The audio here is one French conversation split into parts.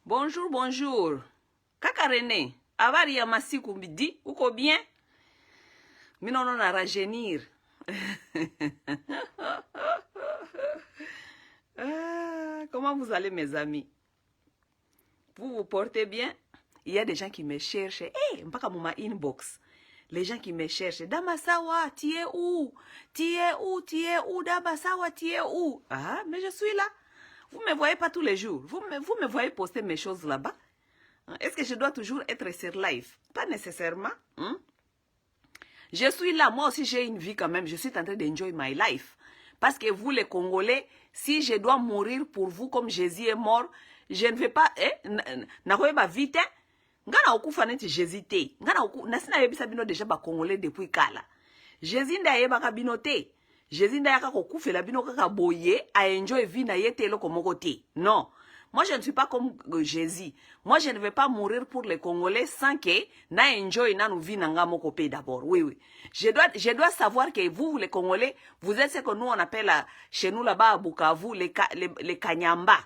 Bonjour, bonjour. Kaka René, habari ya masiku mbidi, uko bien? Minono na rajeunir. Comment vous allez mes amis? Vous vous portez bien? Il y a des gens qui me cherchent. Hey, mpaka muma inbox. Les gens qui me cherchent. Damasawa, tu es où? Tu es où? Tu es où? Damasawa, tu es où? Ah, mais je suis là. Vous ne me voyez pas tous les jours. Vous me voyez poster mes choses là-bas. Est-ce que je dois toujours être sur live? Pas nécessairement. Je suis là. Moi aussi, j'ai une vie quand même. Je suis en train d'enjoy my life. Parce que vous, les Congolais, si je dois mourir pour vous comme Jésus est mort, je ne vais pas... Nakoyeba vite. Ngana okufa neti Jésus te. Ngana oku nasina yebisa bino déjà ba Congolais depuis kala. Jésus nda yeba ka bino te. Jésus nda yaka kokufela bino kaka boye a enjoy vie na yete eloko moko te. Non. Moi, je ne suis pas comme Jésus. Moi, je ne vais pas mourir pour les Congolais sans que na enjoy na nou vie nanga moko pe d'abord. Oui, oui. Je dois savoir que vous, les Congolais, vous êtes ce que nous on appelle chez nous là-bas à Bukavu les Kanyamba.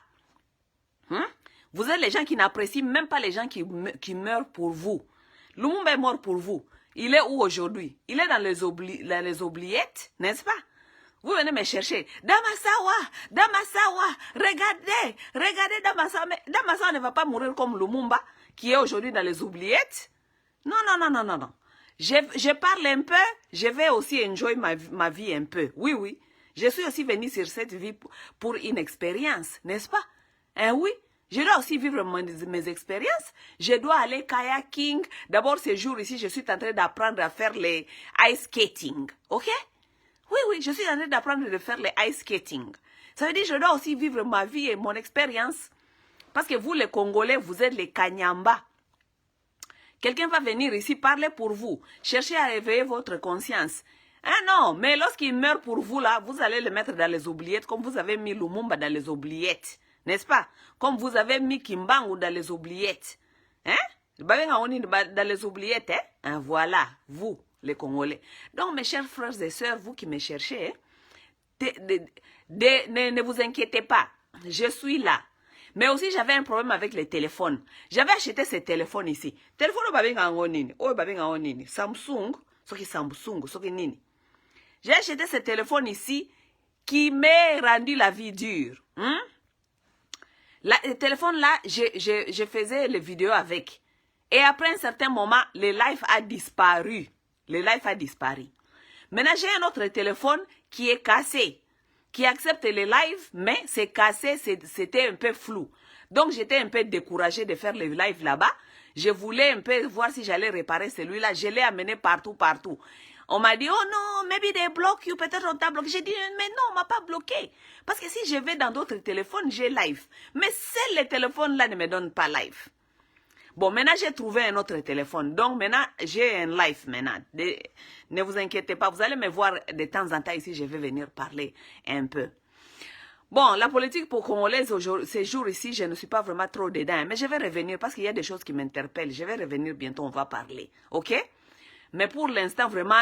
Vous êtes les gens qui n'apprécient même pas les gens qui meurent pour vous. Lumumba est mort pour vous. Il est où aujourd'hui? Il est dans les oubliettes, n'est-ce pas? Vous venez me chercher. Damasawa, Damasawa, regardez Damasawa. Mais Damasawa ne va pas mourir comme Lumumba, qui est aujourd'hui dans les oubliettes. Non, non, non, non, non, non. Je parle un peu, je vais aussi enjoy ma vie un peu. Oui, oui. Je suis aussi venu sur cette vie pour une expérience, n'est-ce pas? Hein, oui. Je dois aussi vivre mes expériences. Je dois aller kayaking. D'abord, ce jour ici, je suis en train d'apprendre à faire les ice skating. OK? Oui, oui, je suis en train d'apprendre à faire les ice skating. Ça veut dire que je dois aussi vivre ma vie et mon expérience. Parce que vous, les Congolais, vous êtes les Kanyamba. Quelqu'un va venir ici parler pour vous. Chercher à réveiller votre conscience. Ah non, mais lorsqu'il meurt pour vous, là, vous allez le mettre dans les oubliettes, comme vous avez mis Lumumba dans les oubliettes. N'est-ce pas? Comme vous avez mis Kimbangu dans les oubliettes. Hein? Dans les oubliettes, hein? Voilà, vous, les Congolais. Donc, mes chers frères et sœurs, vous qui me cherchez, ne vous inquiétez pas. Je suis là. Mais aussi, j'avais un problème avec les téléphones. J'avais acheté ces téléphones ici. Téléphone Samsung, Nini. J'ai acheté ce téléphone ici qui m'a rendu la vie dure. Le téléphone là, je faisais les vidéos avec. Et après un certain moment, le live a disparu. Le live a disparu. Maintenant, j'ai un autre téléphone qui est cassé. Qui accepte les lives, mais c'est cassé, c'était un peu flou. Donc, j'étais un peu découragée de faire les lives là-bas. Je voulais un peu voir si j'allais réparer celui-là. Je l'ai amené partout. On m'a dit, oh non, maybe they block you, peut-être on t'a bloqué. J'ai dit, mais non, on m'a pas bloqué. Parce que si je vais dans d'autres téléphones, j'ai live. Mais seuls les téléphones-là ne me donnent pas live. Bon, maintenant, j'ai trouvé un autre téléphone. Donc, maintenant, j'ai un live maintenant. Ne vous inquiétez pas, vous allez me voir de temps en temps ici, je vais venir parler un peu. Bon, la politique pour Congolaise, ces jours ici, je ne suis pas vraiment trop dedans. Mais je vais revenir parce qu'il y a des choses qui m'interpellent. Je vais revenir bientôt, on va parler. OK? Mais pour l'instant, vraiment,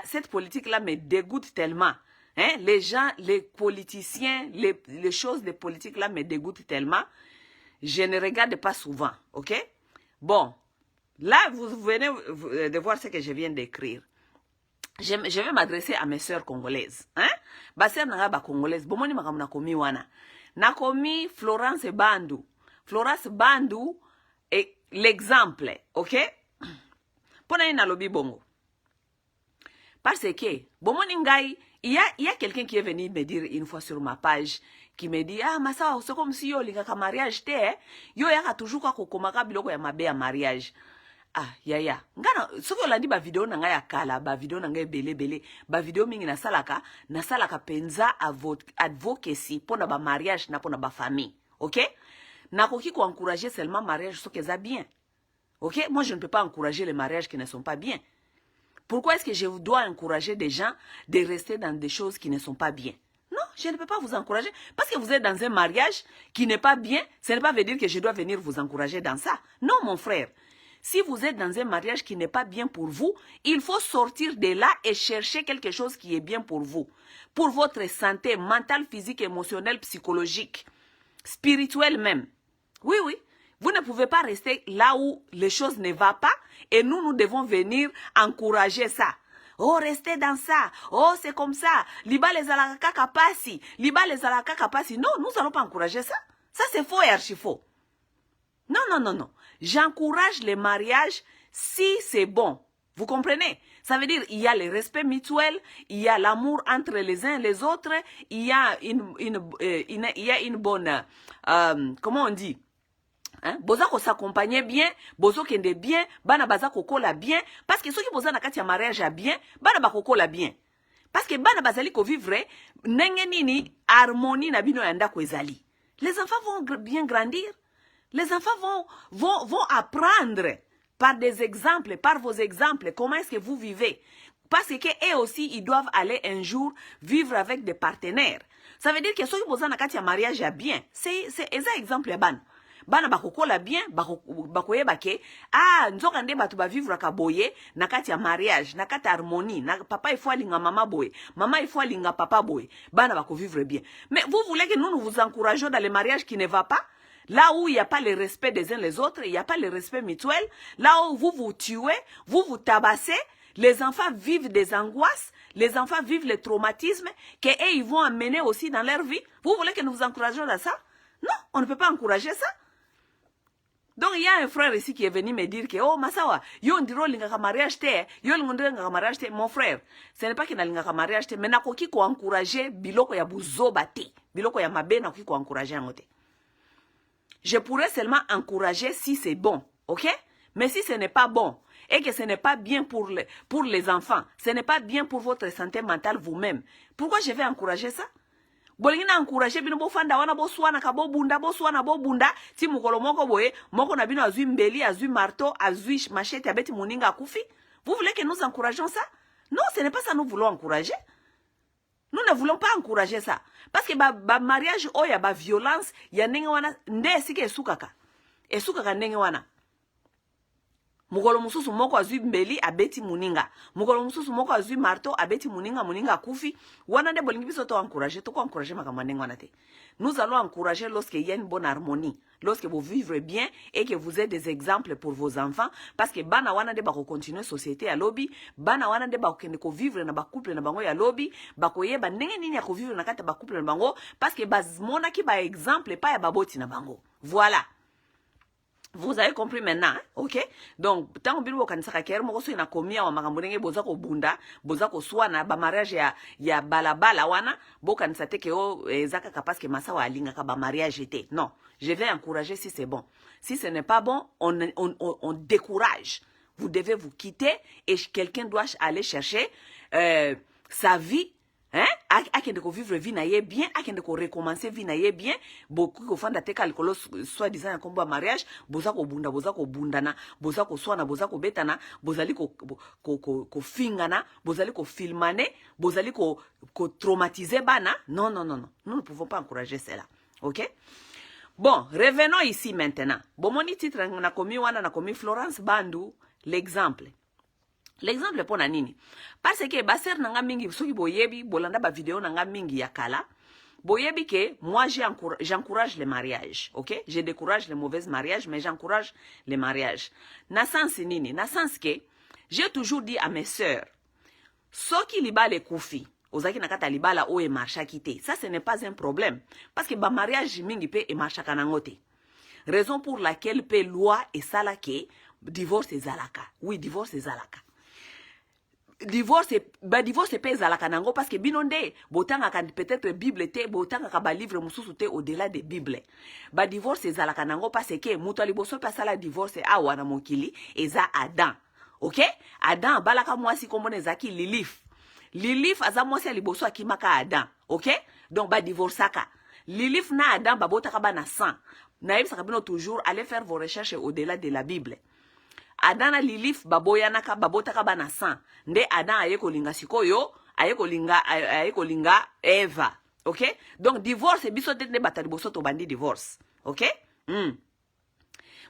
cette politique-là me dégoûte tellement. Hein? Les gens, les politiciens, les choses de politique là me dégoûtent tellement. Je ne regarde pas souvent. OK? Bon. Là, vous venez de voir ce que je viens d'écrire. Je vais m'adresser à mes sœurs congolaises. Hein? Ba sœur nanga ba congolaise. Bomoni makamu nakomi wana. Nakomi Florence Bandu. Florence Bandu est l'exemple. OK? Pona ina lobi bongo. Parce que, bomoni ngai, il y a quelqu'un qui est venu me dire une fois sur ma page, qui me dit, ah, Massa, c'est comme si yo lingaka mariage te, yo yaka toujours kwa kokomaka biloko ya mabe ya mariage. Ah, ya. Ngana, soki olandi ba video na ngai ya kala, ba video na ngai bele, ba video mingi nasalaka penza advocacy pona ba mariage na pona ba famille. OK? Nakoki ko encourager seulement mariage soki eza bien. OK? Moi, je ne peux pas encourager les mariages qui ne sont pas bien. Pourquoi est-ce que je dois encourager des gens de rester dans des choses qui ne sont pas bien? Non, je ne peux pas vous encourager. Parce que vous êtes dans un mariage qui n'est pas bien, ça ne veut pas dire que je dois venir vous encourager dans ça. Non, mon frère. Si vous êtes dans un mariage qui n'est pas bien pour vous, il faut sortir de là et chercher quelque chose qui est bien pour vous. Pour votre santé mentale, physique, émotionnelle, psychologique, spirituelle même. Oui, oui. Vous ne pouvez pas rester là où les choses ne vont pas et nous devons venir encourager ça. Oh, restez dans ça. Oh, c'est comme ça. Liba les alaka kapasi. Liba les alaka kapasi. Non, nous n'allons pas encourager ça. Ça, c'est faux et archi faux. Non, non, non, non. J'encourage les mariages si c'est bon. Vous comprenez? Ça veut dire il y a le respect mutuel, il y a l'amour entre les uns et les autres, il y a une bonne... comment on dit? Hein? Boza ko s'accompagner bien, bozo kende bien, bana baza kokola bien, parce que ceux qui boza na kati ya mariage a bien, bana ba kokola bien. Parce que bana bazali ko vivre nenge nini harmonie na bino yanda ko ezali. Les enfants vont bien grandir. Les enfants vont apprendre par des exemples, par vos exemples, comment est-ce que vous vivez. Parce qu'eux aussi, ils doivent aller un jour vivre avec des partenaires. Ça veut dire que ceux qui posent na kati ya mariage a bien. C'est un exemple ya ban. Bana bakokola bien, bakoyeba ke nzoka nde batu ba vivre ka boye na kati ya mariage, na kati harmonie, na papa il faut alinga mama boye, mama il faut alinga papa boye. Bana bako vivre bien. Mais vous voulez que nous vous encourageons dans les mariages qui ne va pas? Là où il n'y a pas le respect des uns les autres, il n'y a pas le respect mutuel, là où vous vous tuez, vous vous tabassez, les enfants vivent des angoisses, les enfants vivent les traumatismes qu'eux ils vont amener aussi dans leur vie. Vous voulez que nous vous encourageons dans ça? Non, on ne peut pas encourager ça. Donc il y a un frère ici qui est venu me dire que oh Masawa, yo ndiro linga mariage te, yo linga mariage te, mon frère. Ce n'est pas qu'il na linga mariage te, mais nakoki ko encourager biloko ya buzoba te, biloko ya mabe nakoki ko encourager ngote. Je pourrais seulement encourager si c'est bon, ok? Mais si ce n'est pas bon et que ce n'est pas bien pour les enfants, ce n'est pas bien pour votre santé mentale vous-même, pourquoi je vais encourager ça? Bolingina encourager bino bo fanda wana bo swana ka bo bunda ti mukolo moko boye moko na bino azui mbeli azui marteau azui machette abeti muninga akufi. Vous voulez que nous encourageons ça? Non, ce n'est pas ça nous voulons encourager. Nous ne voulons pas encourager ça. Parce que ba mariage oya ba violence ya ndenge wana nde sike esukaka. Esukaka ndenge wana. Mukolo mususu moko azui mbeli abeti muninga. Mukolo mususu moko azui marteau abeti muninga kufi. Wana nde bolingi biso to encourager, to ko encourager makambo ndenge wana te. Nous allons encourager lorsqu'il y a une bonne harmonie, lorsque vous vivez bien et que vous êtes des exemples pour vos enfants, parce que bana wana de bako continuer société à lobby, bana wana de bako kende ko vivre na ba couple na bango ya lobby, bako yeba ndenge nini ya ko vivre na kata ba couple na bango, parce que bazmona ki ba exemple pas ya baboti na bango. Voilà. Vous avez compris maintenant, hein? Ok? Donc, tant que vous avez dit que vous avez commis à Magambourenge, vous avez bunda, vous avez swana, ba mariage ya balabala wana, vous avez dit que zaka kapas que massa wa linga ka ba mariage était. Non, je vais encourager si c'est bon. Si ce n'est pas bon, on décourage. Vous devez vous quitter et quelqu'un doit aller chercher sa vie. Hein? Akende ko vivre vie na ye bien, akende ko recommencer vie na ye bien, beaucoup ko fanda teka likolo soit disant ya kombo mariage, boza ko bundana, boza ko swana, boza ko betana, bozali ko fingana, bozali ko filmane, bozali ko traumatiser bana. Non, non, non, non. Nous ne pouvons pas encourager cela. OK? Bon, revenons ici maintenant. Bon, mon titre na komi wana na komi Florence Bandou, l'exemple. L'exemple pour nini? Parce que baser nanga mingi soki boyebi bolanda ba vidéo nanga mingi ya kala. Boyebi que moi j'encourage les mariages, OK? Je décourage les mauvais mariages mais j'encourage les mariages. Na sens nini? Na sens que j'ai toujours dit à mes sœurs, soki libala kufi, ozaki nakata libala o e marcha kité. Ça ce n'est pas un problème parce que ba mariage mingi pe e marcha kanangote. Raison pour laquelle pe loi et salake divorce ezalaka. Oui, divorce ezalaka. Divorce pe zalaka nango parce que binonde botanga kan peut-être Bible te botanga ka ba livre mususu te au-delà de Bible. Ba divorce zalaka nango parce que mutu aliboso pa sala divorce awa na mokili eza Adam. OK? Adam balaka mwasi kombona ezaki Lilith. Lilith aza mwasi aliboso akimaka Adam. OK? Donc ba divorcaka. Lilith na Adam ba botaka ba na sang. Na yebisaka bino toujours allez faire vos recherches au-delà de la Bible. Adam na Lilith baboyanaka babotaka bana sang. Nde Adam aye kolinga sikoyo, aye kolinga Eva. OK? Donc divorce biso tete batali boso to bandi divorce. OK?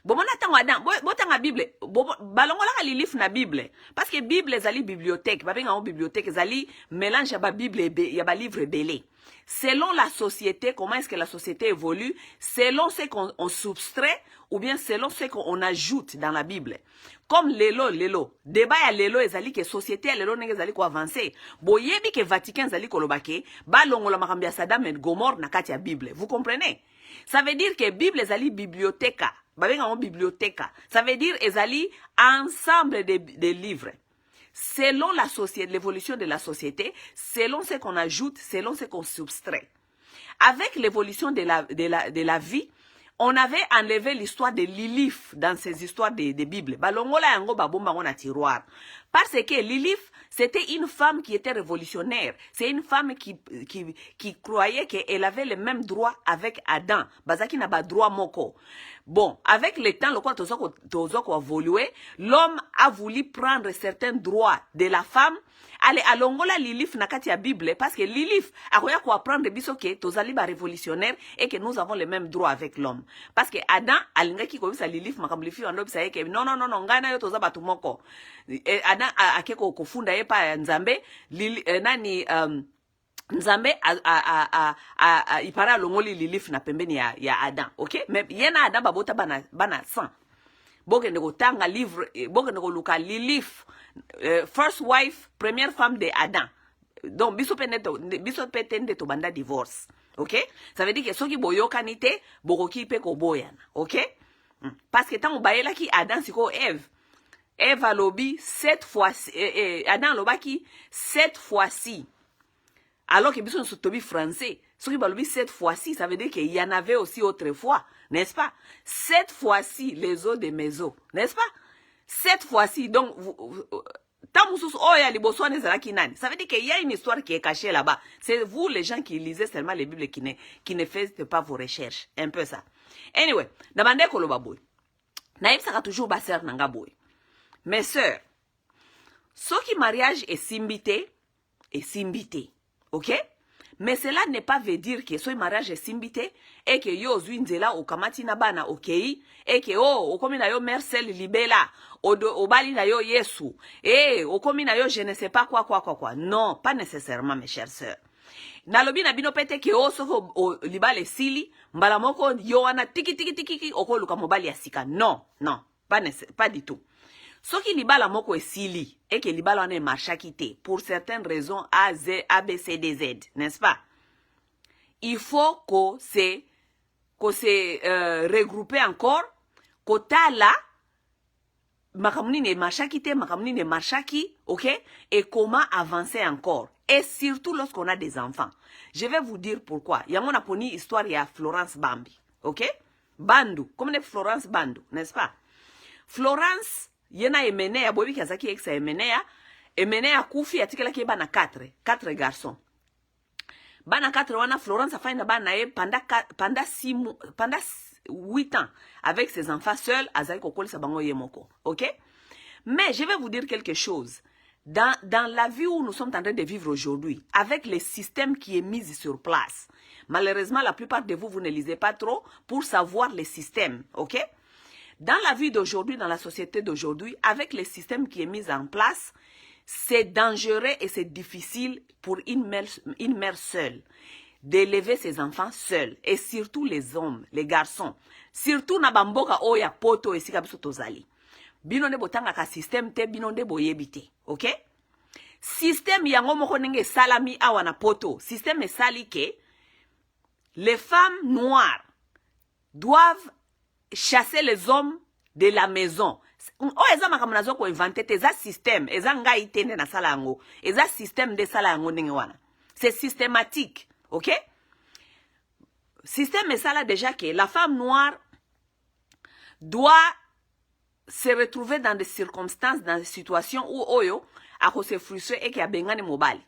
Bomona tango Adam, botanga Bible, balongola li livre na Bible. Parce que Bible ezali bibliothèque, babenga en bibliothèque ezali mélange ya ba Bible et ya ba livre belé. Selon la société, comment est-ce que la société évolue, selon ce qu'on soustrait ou bien selon ce qu'on ajoute dans la Bible. Comme lelo, débat ya lelo ezali que société ya lelo nenge ezali ko avancer. Boyebi que Vatican ezali kolobake, balongola makambi ya Sodome et Gomorrhe na kati ya Bible. Vous comprenez? Ça veut dire que Bible ezali bibliothéca. Babenga en bibliothéca. Ça veut dire ezali ensemble de livres. Selon la société, l'évolution de la société, selon ce qu'on ajoute, selon ce qu'on soustrait. Avec l'évolution de la vie, on avait enlevé l'histoire de Lilith dans ces histoires de Bible. Balongola yango babomba ngona tiroir. Parce que Lilith, c'était une femme qui était révolutionnaire. C'est une femme qui croyait qu'elle avait le même droit avec Adam. Bazaki n'a pas droit moko. Bon, avec le temps, le quoi a évolué, l'homme a voulu prendre certains droits de la femme. Allez, alongola Lilith na kati ya Bible, parce que Lilith a quoi apprendre biso que tozali ba révolutionnaire et que nous avons les mêmes droits avec l'homme. Parce que Adam, alinga ki kobisa Lilith makamblifi ando bisa yeke, non, ngana yo toza batu moko. Adam akeko kofunda ye pa Nzambe, Nzambe ipara longoli Lilith na pembeni ya Adam, ok? Mais yena Adam babota bana sang. Boke nego tanga livre, boke nego luka Lilith, first wife, première femme de Adam. Donc biso petende to banda divorce, ok? Ça veut dire que soki boyoka nite, bokoki pe ko boyana, ok? Parce que tant bayela ki Adam siko Ève a lobby 7 fois, Adam lobaki 7 fois-ci. Alors que biso nous tobi français, ce qui va lobby 7 fois-ci, ça veut dire qu'il y en avait aussi autrefois, n'est-ce pas? 7 fois-ci les eaux de mes eaux, n'est-ce pas? 7 fois-ci, donc, ça veut dire qu'il y a une histoire qui est cachée là-bas. C'est vous les gens qui lisez seulement les Bibles qui ne faites pas vos recherches. Un peu ça. Anyway, demandez koloba boy. Naïf sera toujours basser nanga boy. Mes sœurs, ce qui mariage est simbité, ok? Mais cela n'est pas veut dire que ce mariage est simbité et que yo zuinzela o kamati na bana okei et que o komi na yo Marcel libela o bali na yo Yesu o komi na yo je ne sais pas quoi. Non, pas nécessairement mes chères sœurs. Nalobi na bino pete ke o soko o libale sili mbala moko yo wana tiki oko luka mobali ya sika. Non, pas du tout. Ce qui libala moko esili et que libala wana marcha quitté pour certaines raisons A, B, C, D, Z, n'est-ce pas? Il faut qu'on se regrouper encore, qu'on tala makamuni ne marcha quitté, makamuni ne marcha qui, ok? Et comment avancer encore? Et surtout lorsqu'on a des enfants. Je vais vous dire pourquoi. Il y a mon aponi histoire, il y a Florence Bambi, ok? Bandu, comme les Florence Bandu, n'est-ce pas? Florence yena emenea bobi kazaki exa emenea kufi atikela ke bana 4 garçons. Bana 4 wana Florence a fait bana pendant 8 ans avec ses enfants seuls azali kokoli sa bango yemoko. OK? Mais je vais vous dire quelque chose. Dans la vie où nous sommes en train de vivre aujourd'hui, avec le système qui est mis sur place, malheureusement, la plupart de vous ne lisez pas trop pour savoir le système. OK? Dans la vie d'aujourd'hui, dans la société d'aujourd'hui, avec le système qui est mis en place, c'est dangereux et c'est difficile pour une mère seule d'élever ses enfants seuls. Et surtout les hommes, les garçons. Surtout na bamboka oya poto esika biso tozali. Bino ne botanga ka système te, bino ne boyebite. Ok? Système yango moko nenge salami awa na poto. Système sali ke les femmes noires doivent chasser les hommes de la maison. Oh, eza makamnazo ko inventer eza système, eza ngai tende na sala yango. Eza système de sala yango ndenge wana. C'est systématique, OK? Système est ça là déjà que la femme noire doit se retrouver dans des circonstances, dans des situations où oyo a se frustrer et qui a bengane mobali.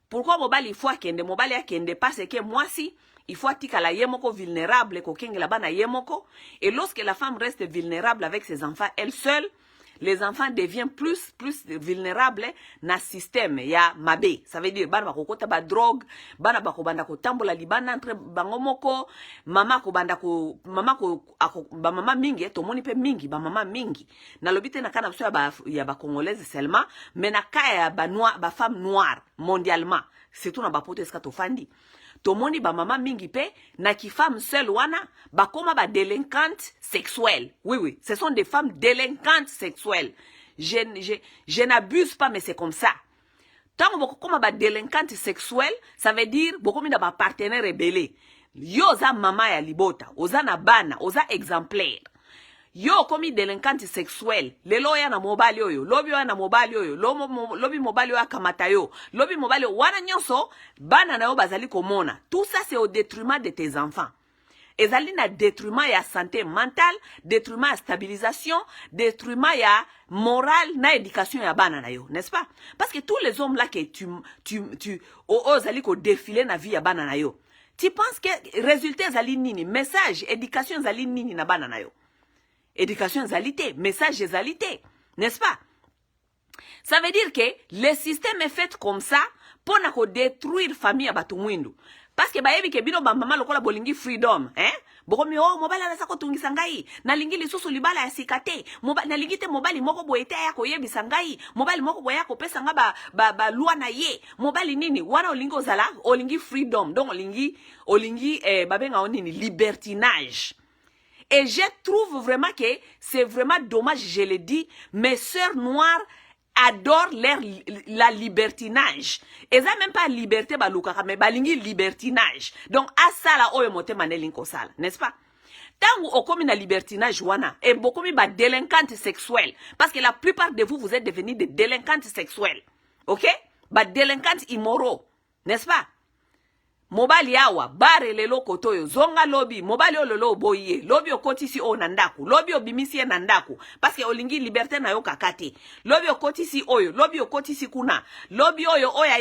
Pourquoi mobali il faut kende mobali a kende parce que moi si il faut tika la yemoko vulnérable ko kenge la bana yemoko et lorsque la femme reste vulnérable avec ses enfants elle seule, les enfants deviennent plus vulnérables na système ya mabe. Ça veut dire bana bakokota ba drogue, bana bakobanda ko tambola libana entre bango moko, mama mingi to moni pe mingi ba mama mingi. Na lobite na kana so ya ba congolaise seulement, mais na kaya ba femme noire mondialement, surtout na ba pote eska to fandi. Tomoni ba mama mingi pe na ki femme seule wana ba koma ba délinquante sexuelle. Oui, ce sont des femmes délinquantes sexuelles. Je n'abuse pas, mais c'est comme ça. Tant que koma ba délinquante sexuelle, ça veut dire beaucoup mina ba partenaire rebelle. Yo za mama ya libota, oza na bana, oza exemplaire. Yo komi délinquante sexuelle, lelo ya na mobali oyo, lobi ya na mobali oyo, lobi mobali oyo kamata yo, lobi mobali wana nyonso, bana na yo bazali komona. Tout ça c'est au détriment de tes enfants. Ezali na détriment ya santé mentale, détriment ya stabilisation, détriment ya morale na éducation ya bana na yo, n'est-ce pas? Parce que tous les hommes là que tu ozali ko défiler na vie ya bana na yo. Tu penses que résultat zali nini, message, éducation zali nini na bana na yo? Éducation zalité, message zalité, n'est-ce pas? Ça veut dire que le système est fait comme ça pour détruire famille à Batumwindu. Parce que bayebi ke bino bambama lokola bolingi freedom, hein? Bokomi mobile ala sako tungisa ngai, na lingi lisusu libala ya sikate, na lingi te mobile moko boyete ya ko yebisa ngai, mobile moko boya ko pesa nga ba loi na ye, mobile nini, wana olingi ozala, olingi freedom, donc olingi babenga onini libertinage. Et je trouve vraiment que c'est vraiment dommage, je le dis, mes sœurs noires adorent la libertinage. Et ça même pas liberté balukaka, mais balingi libertinage. Donc, à ça là, oyo mote manelinko sala, n'est-ce pas? Tant ou okomi na libertinage wana, et beaucoup mi ba délinquante sexuelle. Parce que la plupart de vous, vous êtes devenus des délinquantes sexuelles. Ok? Ba délinquantes immoraux, n'est-ce pas? Mobali awa, bare lelo kotoyo, zonga lobi, mobali o lelo boye, lobi o kotisi o nandaku, lobi o bimisi e nandaku, parce que olingi liberté na yo kakate, lobi o kotisi oyo, lobi o kotisi kuna, lobi oyo oya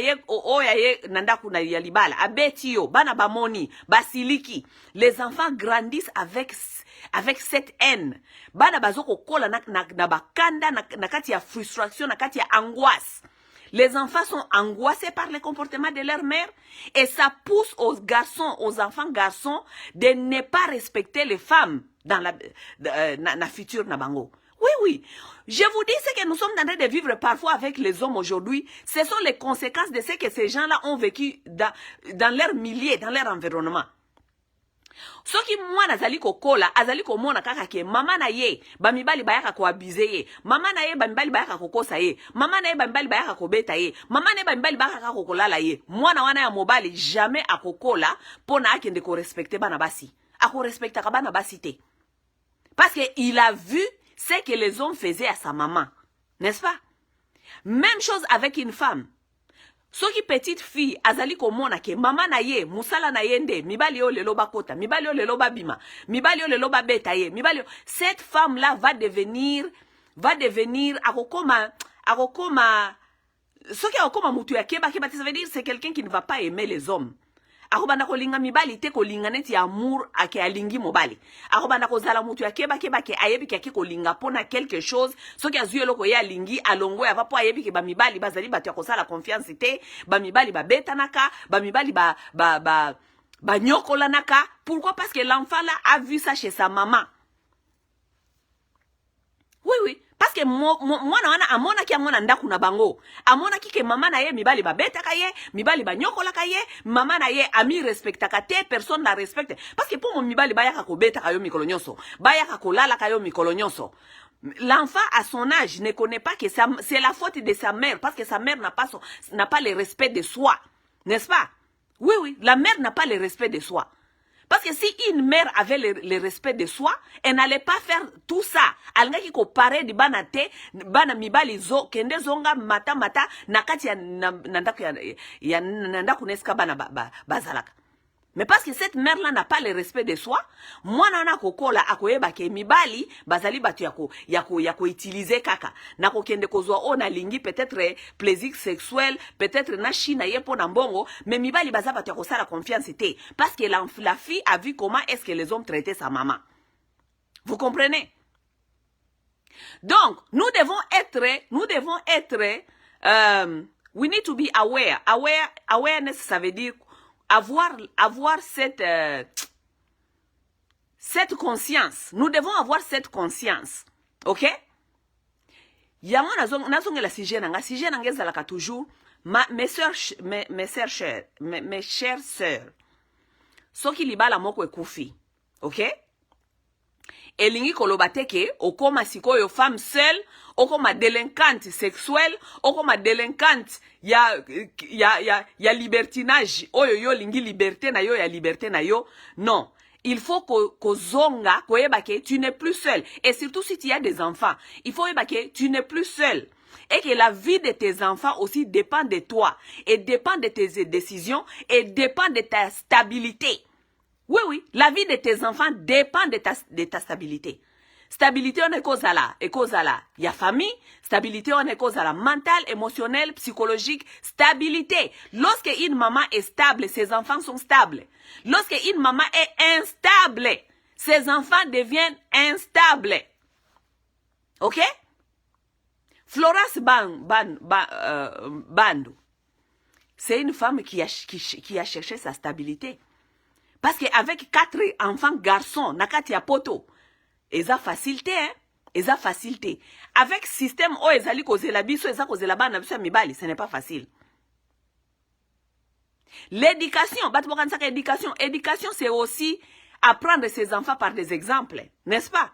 ye nandaku na yalibala, abeti yo, bana bamoni, basiliki, les enfants grandissent avec cette haine, bana bazoko kola na bakanda, na kati ya frustration, na kati ya angoisse. Les enfants sont angoissés par le comportement de leur mère et ça pousse aux enfants garçons de ne pas respecter les femmes dans la future Nabango. Oui. Je vous dis ce que nous sommes en train de vivre parfois avec les hommes aujourd'hui. Ce sont les conséquences de ce que ces gens-là ont vécu dans leur milieu, dans leur environnement. Soki mwana azali kokola, azali komona kaka ke mama na ye, bamibali bayaka ko abize ye, mama na ye bamibali bayaka kokosa ye, mama na ye bamibali bayaka kobeta ye, mama na ye bamibali bayaka kokolala ye. Mwana wana ya mobali jamais akokola pona akende ko respecter bana basi. Ako respecta bana basi te. Parce que il a vu ce que les hommes faisaient à sa maman. N'est-ce pas? Même chose avec une femme. Soki petite fille azali komona ke mama na ye musala na yende mibali yo lelo bakota mibali yo lelo babima mibali yo lelo babeta ye mibali yo, cette femme là va devenir akokoma soki akokoma mutu ya keba ça veut dire c'est quelqu'un qui ne va pas aimer les hommes. Akobanda kolinga mibali te kolinga neti amour ake alingi mobali. Akobanda kozala mutu ya keba ke ayebi ke kolinga pona quelque chose. Soki azuye loko ye alingi alongo ya vapo ayebi ke ba mibali bazali batu ya kosala confiance te, ba mibali ba beta naka, ba mibali ba nyokola naka. Pourquoi? Parce que l'enfant là a vu ça chez sa maman. Oui. Parce que mwana wana amona ki amona ndaku na bango. Amona ki ke mama na ye mibali ba beta ka ye, mibali ba nyokola ka ye, mama na ye ami respecta ka te, personne la respecte. Parce que pour mon mibali ba yaka ko beta ka yo mikolo nyonso, ba yaka ko lala ka yo mikolo nyonso. L'enfant à son âge ne connaît pas que c'est la faute de sa mère parce que sa mère n'a pas le respect de soi. N'est-ce pas? Oui, la mère n'a pas le respect de soi. Parce que si une mère avait le respect de soi, elle n'allait pas faire tout ça. Elle n'a ko pare di bana te, bana mibali zo, kende zonga mata, nakati ya nandaku neska bana bazalaka. Mais parce que cette mère-là n'a pas le respect de soi, moi nana kokola akoyeba ke mibali bazali batu yako utiliser kaka. Nako kende kozwa ona lingi peut-être plaisir sexuel, peut-être na china yepo na mbongo, mais mibali bazali batu yako sala confiance te. Parce que la fille a vu comment est-ce que les hommes traitaient sa maman. Vous comprenez? Donc, nous devons être, we need to be aware. Awareness, ça veut dire avoir cette conscience. Nous devons avoir cette conscience. Ok? Yango nazongela sujet nanga ezalaka toujours mes chères sœurs. Soki libala moko ekufi. Ok? Elingi koloba teke okoma sikoyo femme seule, okoma délinquante sexuelle, okoma délinquante ya libertinage, oyo yo lingi liberté na yo ya liberté na yo. Non. Il faut que zonga, que tu n'es plus seul. Et surtout si tu as des enfants, il faut que tu n'es plus seul. Et que la vie de tes enfants aussi dépend de toi. Et dépend de tes décisions. Et dépend de ta stabilité. Oui, oui. La vie de tes enfants dépend de ta stabilité. Stabilité, on est cause à la. Et cause à la. Il y a famille. Stabilité, on est cause à la. Mentale, émotionnelle, psychologique. Stabilité. Lorsque une maman est stable, ses enfants sont stables. Lorsque une maman est instable, ses enfants deviennent instables. Ok? Florence Bandou, c'est une femme qui a cherché sa stabilité. Parce qu'avec 4 enfants garçons, nakati ya poto, eza facilité, hein? Eza facilité. Avec système o ezali kozela biso, eza kozela bana biso mibali, ce n'est pas facile. L'éducation, éducation c'est aussi apprendre ses enfants par des exemples, n'est-ce pas?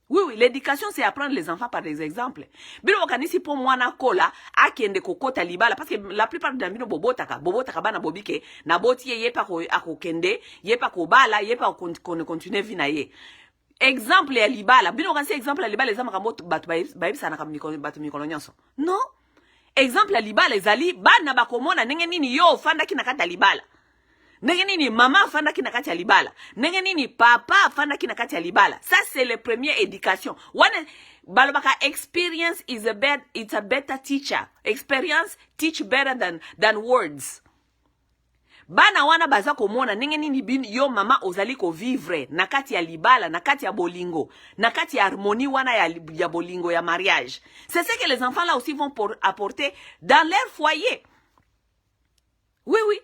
Oui, oui, l'éducation c'est apprendre les enfants par des exemples. Bilo wakanisi po mwana kola, akende kokota libala, parce que la plupart de bino bobotaka bana bobike, na boti ye pa ko akokende, ye pa ko bala, ye pa ko continue vina ye. Exemple ya libala, bino wakanisi exemple ya libala, ezama kambo batu baibisa na batu mikolo nyonso. Non? Exemple ya libala ezali, bana bakomona nenge nini yo fanda kina kata libala. Nenge nini mama fanda kina kati ya libala. Nenge nini papa fanda kina kati ya libala. Ça c'est la première éducation. Balobaka experience it's a better teacher. Experience teach better than words. Bana wana baza komona nenge nini yo mama ozali ko vivre na kati ya libala, na kati ya bolingo, na kati ya harmonie wana ya bolingo ya mariage. C'est ce que les enfants là aussi vont apporter dans leur foyer. Oui, oui.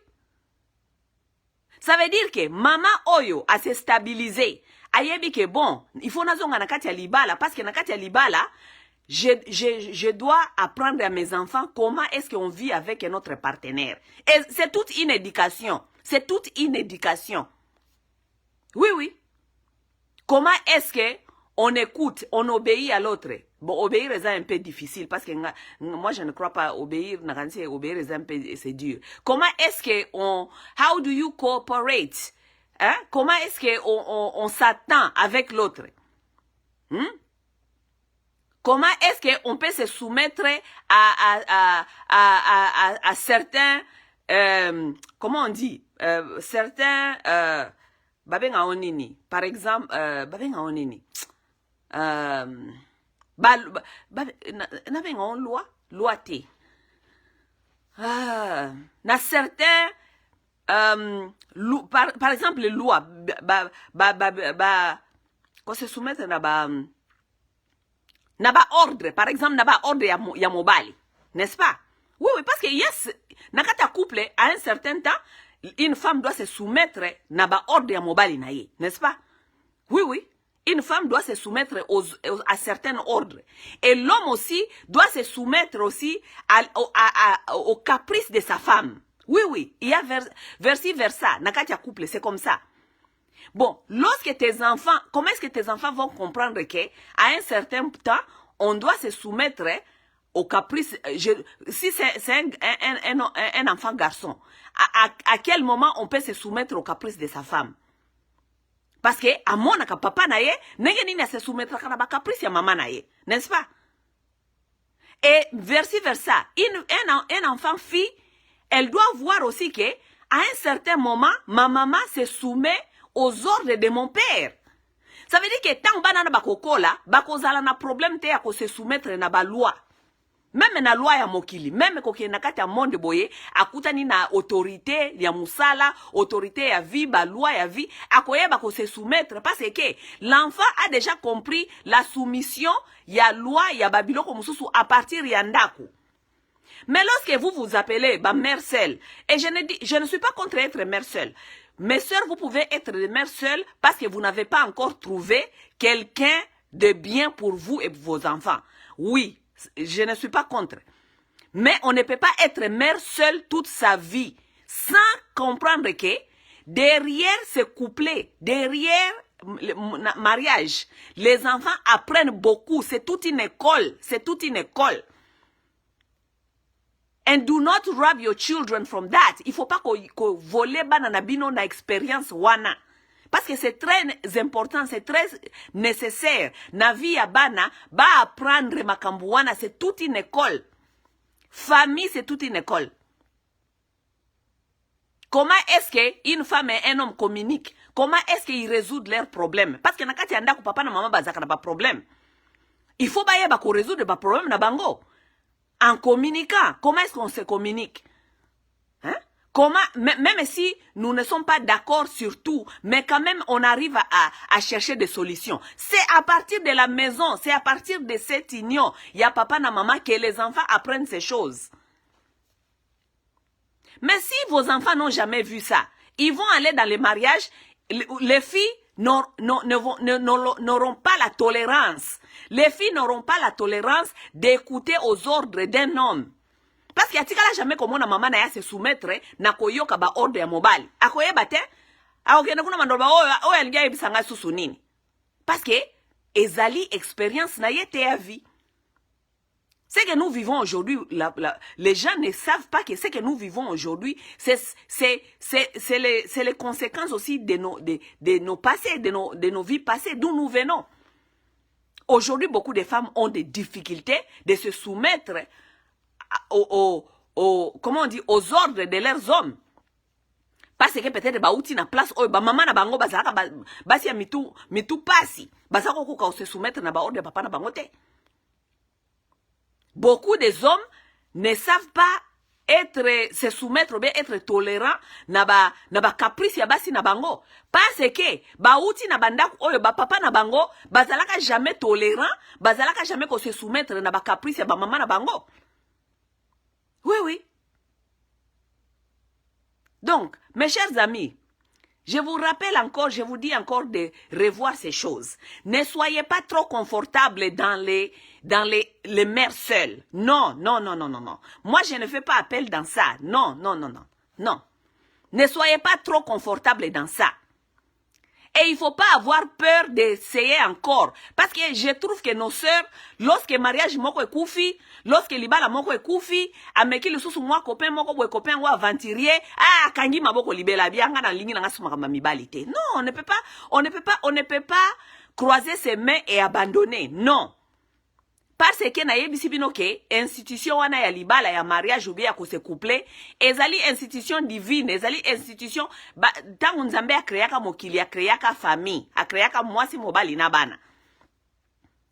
Ça veut dire que maman oyo a se stabilisé. Ayebi que bon, il faut nazonga na kati ya libala, parce que na kati ya libala, je dois apprendre à mes enfants comment est-ce qu'on vit avec notre partenaire. Et c'est toute une éducation. C'est toute une éducation. Oui, oui. Comment est-ce que on écoute, on obéit à l'autre? Bon, obéir est un peu difficile parce que moi je ne crois pas obéir, obéir est un peu, c'est dur. Comment est-ce que how do you cooperate? Hein? Comment est-ce que on s'attend avec l'autre? Comment est-ce qu'on peut se soumettre à certains, comment on dit, certains, babenga onini, par exemple, babenga onini, nabenga on loi te. Na certains, par exemple, les lois, qu'on se soumette na ba ordre, par exemple, na ba ordre ya mobali, n'est-ce pas? Oui, oui, parce que yes, nakata couple, à un certain temps, une femme doit se soumettre na ba ordre ya mobali na ye, n'est-ce pas? Oui, oui. Une femme doit se soumettre à certains ordres. Et l'homme aussi doit se soumettre aussi aux caprices de sa femme. Oui, oui. Il y a versa. Nakatia couple, c'est comme ça. Bon, lorsque tes enfants, comment est-ce que tes enfants vont comprendre qu'à un certain temps, on doit se soumettre aux caprices, si c'est un enfant garçon, à quel moment on peut se soumettre aux caprices de sa femme? Parce que, à mon papa na ye, nenge nini se soumettre à la caprice ya maman na ye, n'est-ce pas? Et versa, un enfant fille, elle doit voir aussi que, à un certain moment, ma maman se soumet aux ordres de mon père. Ça veut dire que tant banana bakokola, bakozala na problème te à se soumettre na ba loi. Même na loi ya mokili, même koke na kati ya monde boye, akutani na autorité ya musala, autorité ya vie, ba loi ya vie, akoyeba ko se soumettre parce que l'enfant a déjà compris la soumission ya loi ya babiloko mususu à partir ya ndako. Mais lorsque vous vous appelez mère seule, et je ne suis pas contre être mère seule. Mes sœurs, vous pouvez être des mères seules parce que vous n'avez pas encore trouvé quelqu'un de bien pour vous et pour vos enfants. Oui, je ne suis pas contre. Mais on ne peut pas être mère seule toute sa vie sans comprendre que derrière ce couplet, derrière le mariage, les enfants apprennent beaucoup. C'est toute une école. C'est toute une école. And do not rob your children from that. Il ne faut pas qu'on vole banana bino na expérience wana. Parce que c'est très important, c'est très nécessaire. Na vie ya bana, ba apprendre makambu wana, c'est toute une école. Famille, c'est toute une école. Comment est-ce qu'une femme et un homme communiquent? Comment est-ce qu'ils résoudent leurs problèmes? Parce que nakati yanda ku papa na maman bazaka na ba problème. Il faut ba yeba ko résoudre ba problème na bango. En communiquant, comment est-ce qu'on se communique? Hein? Comment, même si nous ne sommes pas d'accord sur tout, mais quand même on arrive à chercher des solutions. C'est à partir de la maison, c'est à partir de cette union, il y a papa et maman que les enfants apprennent ces choses. Mais si vos enfants n'ont jamais vu ça, ils vont aller dans les mariages, les filles n'auront pas la tolérance. Les filles n'auront pas la tolérance d'écouter aux ordres d'un homme. Parce qu'il y a jamais comme na maman na se soumettre na koyoka ba ordre ya mobile. Akoyeba te, akokenda kuna mandoba oyo alingia ebisanga susu nini. Parce que ezali expérience na yete ya vie. Ce que nous vivons aujourd'hui, les gens ne savent pas que ce que nous vivons aujourd'hui, c'est les conséquences aussi de nos passés, de nos vies passées, d'où nous venons. Aujourd'hui, beaucoup de femmes ont des difficultés de se soumettre comment on dit, aux ordres de leurs hommes. Parce que peut-être baouti na place oyo ba maman na bango bazaka basi ya mitu pasi bazako ko se soumettre na ba ordre de papa na bango te. Beaucoup des hommes ne savent pas se soumettre ou bien être tolérants na ba caprice ya basi na bango. Parce que baouti na bandako oyo ba papa na bango bazalaka jamais tolérant, bazalaka jamais ko se soumettre na ba caprice ya ba maman na bango. Oui, oui. Donc, mes chers amis, je vous rappelle encore, je vous dis encore de revoir ces choses. Ne soyez pas trop confortables dans les mères seules. Non, non, non, non, non, non. Moi, je ne fais pas appel dans ça. Non, non, non, non, non. Ne soyez pas trop confortables dans ça. Et il ne faut pas avoir peur d'essayer encore. Parce que je trouve que nos sœurs, lorsque mariage moko est koufi, lorsque libala moko est koufi, ameki le sous moi copain moko ou copain ou aventurier, kangi maboko libela bianga na lingi na suma mamibalite. Non, on ne peut pas croiser ses mains et abandonner. Non. Parce que na yebisi bino ke institution wana ya libala ya mariage ou bien ya ko se coupler ezali institution divine, ezali institution tangu nzambe akreaka mokili, akreaka famille, akreaka mwasi mobali na bana.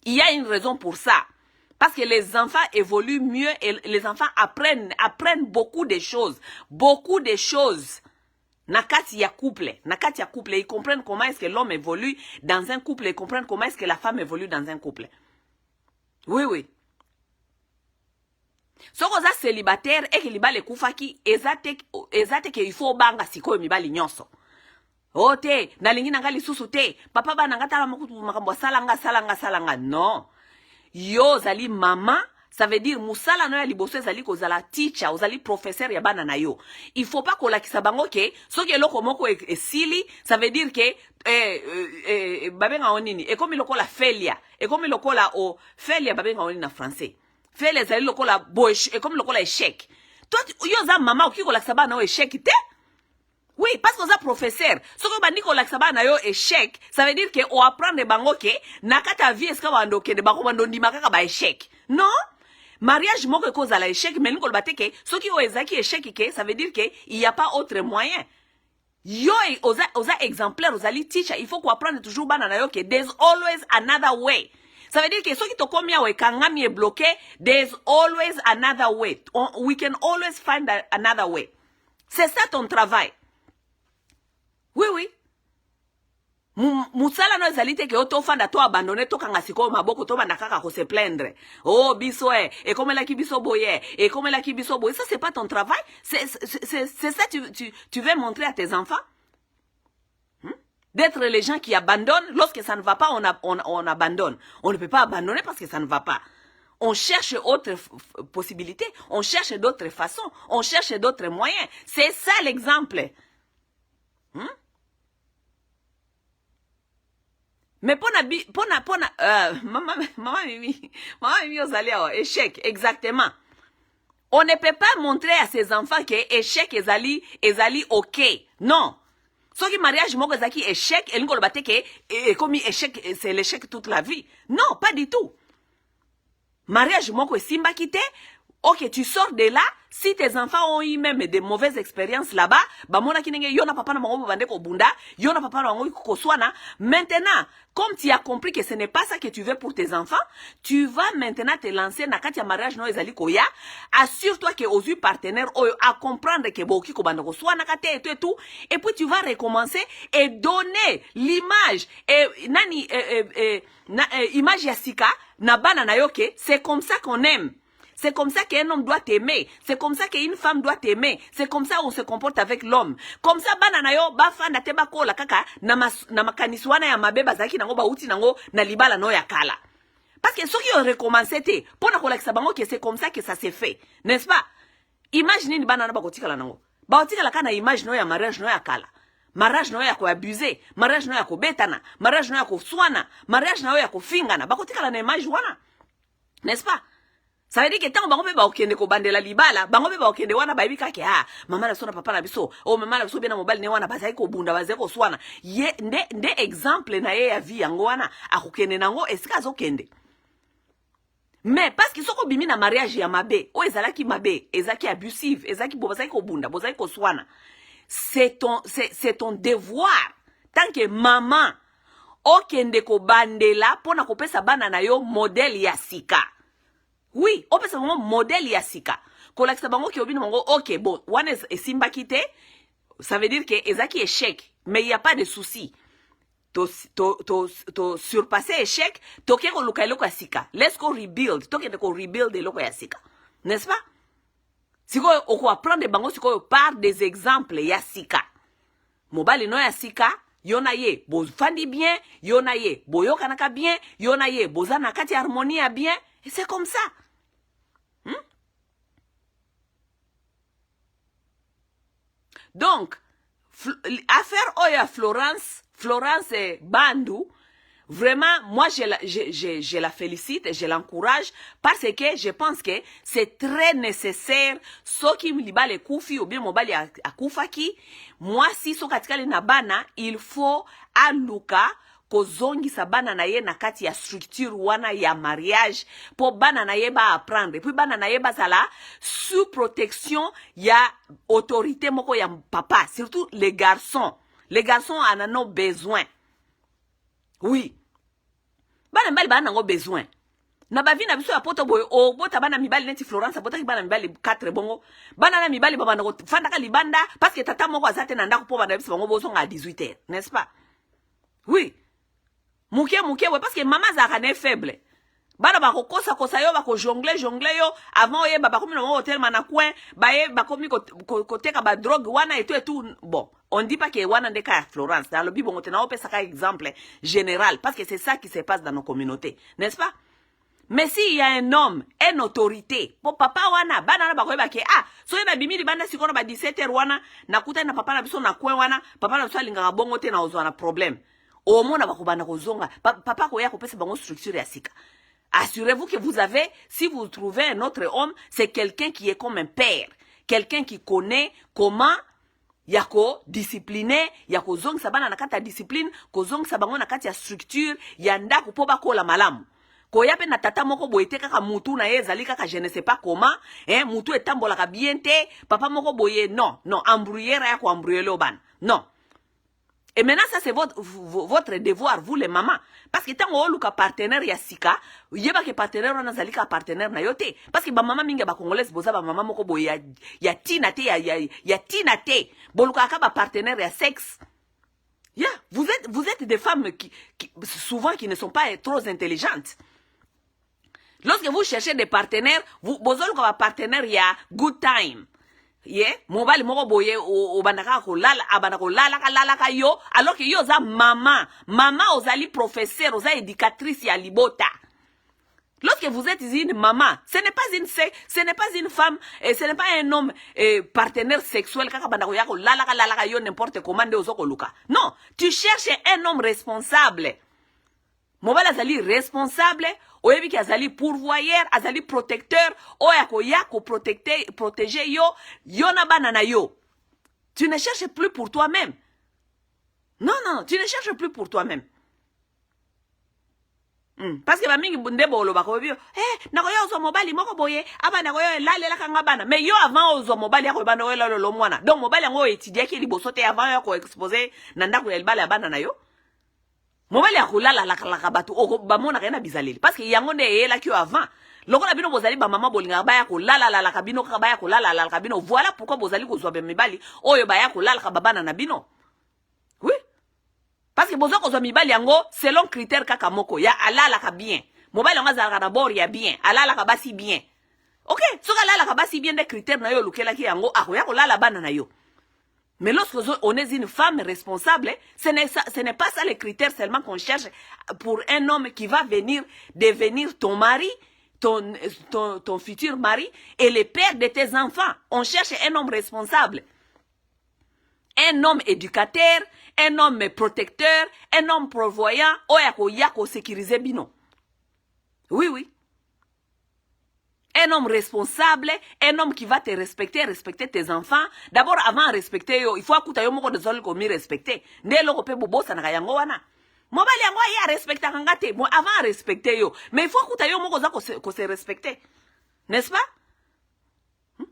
Il y a une raison pour ça. Parce que les enfants évoluent mieux et les enfants apprennent beaucoup de choses. Beaucoup de choses. Nakati ya couple, ils comprennent comment est-ce que l'homme évolue dans un couple, ils comprennent comment est-ce que la femme évolue dans un couple. Oui, oui. Si vous êtes célibataire et que libale kufaki, ezate que il faut banga siko mibali nyonso. Oh te, na lingi nanga lisusu te, papa ba nanga tala makutu makambo salanga. Non. Yo zali mama, ça veut dire musala no ya liboso zali ko zala teacher, ozali professeur ya bana na yo. Il faut pas kolakisa bango ke soki eloko moko esili, ça veut dire que babenga onini, et comme lokola failure, et comme lokola o failure babenga onini na français. Failure zali lokola bosh, et comme lokola échec. Toi yo za mama oki kolakisa bana o échec te? Oui, parce que ça professeur, ce que bandi kolakisa bana yo échec, ça veut dire que o apprendre bango ke nakata vie eska bando ke de bako bando ndima kaka ba échec. Non? Mariage moko cause à l'échec, mais nous kolbate ke ce qui o ezaki échec ke, ça veut dire que il y a pas autre moyen. Yo oza exemplaire, ozali teacher, il faut qu'on apprenne toujours banana yo ke there's always another way. Ça veut dire que ceux qui te commis à kangami est bloqué, there's always another way. We can always find another way. C'est ça ton travail. Oui, oui. Musala no ezalite ke oto fanda to abandonner to kanga siko maboko to banda kaka ko se plaindre. Oh biso et comme la ki biso boye, et comme la ki biso boye, ça c'est pas ton travail. C'est ça tu veux montrer à tes enfants. D'être les gens qui abandonnent lorsque ça ne va pas, on abandonne. On ne peut pas abandonner parce que ça ne va pas. On cherche d'autres possibilités, on cherche d'autres façons, on cherche d'autres moyens. C'est ça l'exemple. Mais maman Mimi ozali awa échec exactement. On ne peut pas montrer à ses enfants que échec ezali OK. Non. Soki mariage moko ezaki échec elingo lobate que comme échec c'est l'échec toute la vie. Non, pas du tout. Mariage moko esimba kite. Ok, tu sors de là, si tes enfants ont eu même des mauvaises expériences là-bas, bamona kinenge yona papa na mango bande ko bunda, yona papa na mango ko swana. Maintenant, comme tu as compris que ce n'est pas ça que tu veux pour tes enfants, tu vas maintenant te lancer na kati ya mariage no ezali koya. Assure-toi que aux partenaires à comprendre que boki ko bande ko swana kate et tout, et puis tu vas recommencer et donner l'image et image yasika na bana na yoke, c'est comme ça qu'on aime. C'est comme ça qu'un homme doit t'aimer. C'est comme ça qu'une femme doit t'aimer. C'est comme ça on se comporte avec l'homme. Comme ça, bananayo, bafanda teba kola kaka, na makaniswana ya mabeba zaki nango ba uti nango na libala no ya kala. Parce que ceux qui ont recommencé te, pour na kola kisabango que c'est comme ça que ça s'est fait. N'est-ce pas? Imaginez ni banana ba kotika la nango. Ba kotika la kana image no ya mariage no ya kala. Mariage no ya ko abuser, mariage no ya ko betana, mariage no ya ko swana, mariage no ya ko fingana. Ba kotika la na image wana. N'est-ce pas? Ça veut dire que tant bango pe ba okende ko bandela libala, bango pe ba okende wana ba ibika ke mama la sona papa na biso, oh mama la biso bena mobile ne wana bazai ko bunda bazai ko swana. Ye nde exemple na ye ya vie yango wana akokende nango esika zo kende. Mais parce que soko bimi na mariage ya mabe, o ezalaki mabe, ezaki abusive, ezaki bo bazai ko bunda, bazai ko swana. C'est ton devoir tant que maman okende ko bandela pona ko pesa bana na yo modèle ya sika. Oui, on peut savoir modèle yasika. Kola kisabango ki obino mongo, ok, bon, one est simba kite, ça veut dire que ezaki échec, mais il n'y a pas de souci. To surpasser échec, toke ko luka eloko yasika. Let's go rebuild, toke de ko rebuild eloko yasika. N'est-ce pas? Si ko oko apprendre bango, si ko par des exemples yasika. Mobile no yasika, yona ye, bo fandi bien, yona ye, bo yokanaka bien, yona ye, bo zanakati harmonie bien, et c'est comme ça. Donc, affaire Oya Florence Bandou, vraiment, moi, je la félicite et je l'encourage parce que je pense que c'est très nécessaire. Soki libale koufi ou bien mobali a koufaki, moi, si sokatikali na bana, il faut aluka kozongi sa bana na ye na kati ya structure wana ya mariage po bana na ye ba apprendre puis bana na ye ba sala sous protection ya autorité moko ya papa, surtout les garçons en ont besoin. Oui, bana mbali bana ngo besoin na bavi na biso ya poto boy o bota bana mibali neti Florence bota ki bana mibali 4 bongo bana na mibali baba na fanda ka libanda parce que tata moko azate na ndako po bana biso bango bozo nga 18h, n'est-ce pas? Oui. Mouké, ouais, parce que maman zakane faible. Bana bako kosa yo bako jongle yo avant ye baba komi no hotel manakwen ba ye bakomi côté ka ba drogue wana et tout. Bon, on dit pas que wana ndeka Florence dans le bibo ngotena opesa ka exemple général parce que c'est ça qui se passe dans nos communautés, n'est-ce pas? Mais s'il y a un homme, une autorité, pour papa wana, bana na bakoyeba ke so yeba bimili bana sikono ba 17h wana, nakuta na papa na biso na kwen wana, papa na biso alinga bongo te na ozwa na problème. Au monde bakobana kozonga, papa koya kopesa bango structure ya sika. Assurez-vous que vous avez, si vous trouvez un autre homme, c'est quelqu'un qui est comme un père, quelqu'un qui connaît comment yako discipliner, yako zong sabana na kati ya discipline, ko zong sabango na kati ya structure, yanda ko po bakola malamu. Koya pe na tata moko boyete kaka mutu na ye zali kaka je ne sais pas comment, mutu etambola ka bien te, papa moko boye non, embrouiller ya ko embrouiller lo ban. Non. Et maintenant, ça c'est votre devoir, vous les mamans. Parce que tant que vous partenaire ya sika, yeba que partenaire on a zali ka partenaire na yote. Parce que ba maman minga ba congolaise boza ba maman moko boy ya tina te ya tina te. Boluka ka ba partenaire ya sexe. Yeah, vous êtes des femmes qui souvent qui ne sont pas trop intelligentes. Lorsque vous cherchez des partenaires, vous bozol ka ba partenaire ya good time. Yeah, mobile moko boye o bandaka ko lala abana ko lala ka yo alors que yo za maman ozali professeur oza éducatrice ya libota. Lorsque vous êtes une maman, ce n'est pas une femme, ce n'est pas un homme partenaire sexuel kaka bandako ya ko lala ka yo n'importe comment de ozoko luka. Non, tu cherches un homme responsable. Mobile azali responsable, oyebi ki azali pourvoyeur, azali protecteur, oya ko protéger yo na bana na yo. Tu ne cherches plus pour toi-même. Non, tu ne cherches plus pour toi-même. Parce que bamingi bunde bolo bako bio, na koyo ozo mobali moko boye, aba na koyo lalela kanga bana. Mais yo avant ozo mobali ya ko bana wela lo mwana. Donc mobali yango étudier ki liboso te avant ya ko exposer na ndako ya libala ya bana na yo. Mobali ya kulala la batu o bamona kana bizaleli parce que yango ne yela ki avant lokola bino bozali ba mama bolinga ba ya kulala la kabino ka ba ya kulala la kabino voilà pourquoi bozali kozwa be mibali oyo ba ya kulala ka babana na bino. Oui, parce que bozo kozwa mibali yango selon critère kaka moko ya alala ka bien mobali yango azala ka bord ya bien alala ka basi bien. OK, soka alala ka basi bien des critères na yo lukela ki yango akoya kulala bana na yo. Mais lorsque on est une femme responsable, ce n'est pas ça les critères seulement qu'on cherche pour un homme qui va devenir ton mari, ton futur mari et le père de tes enfants. On cherche un homme responsable. Un homme éducateur, un homme protecteur, un homme prévoyant, yako sécuriser bino. Oui. Un homme responsable, un homme qui va te respecter tes enfants. D'abord, avant de respecter yo, il faut akuta yo moko de zoli komi respecter. Nde loko pe bobosa na yango wana. Mobali yango ya respecta kangate, avant de respecter yo. Mais il faut akuta yo moko za ko se respecter. N'est-ce pas?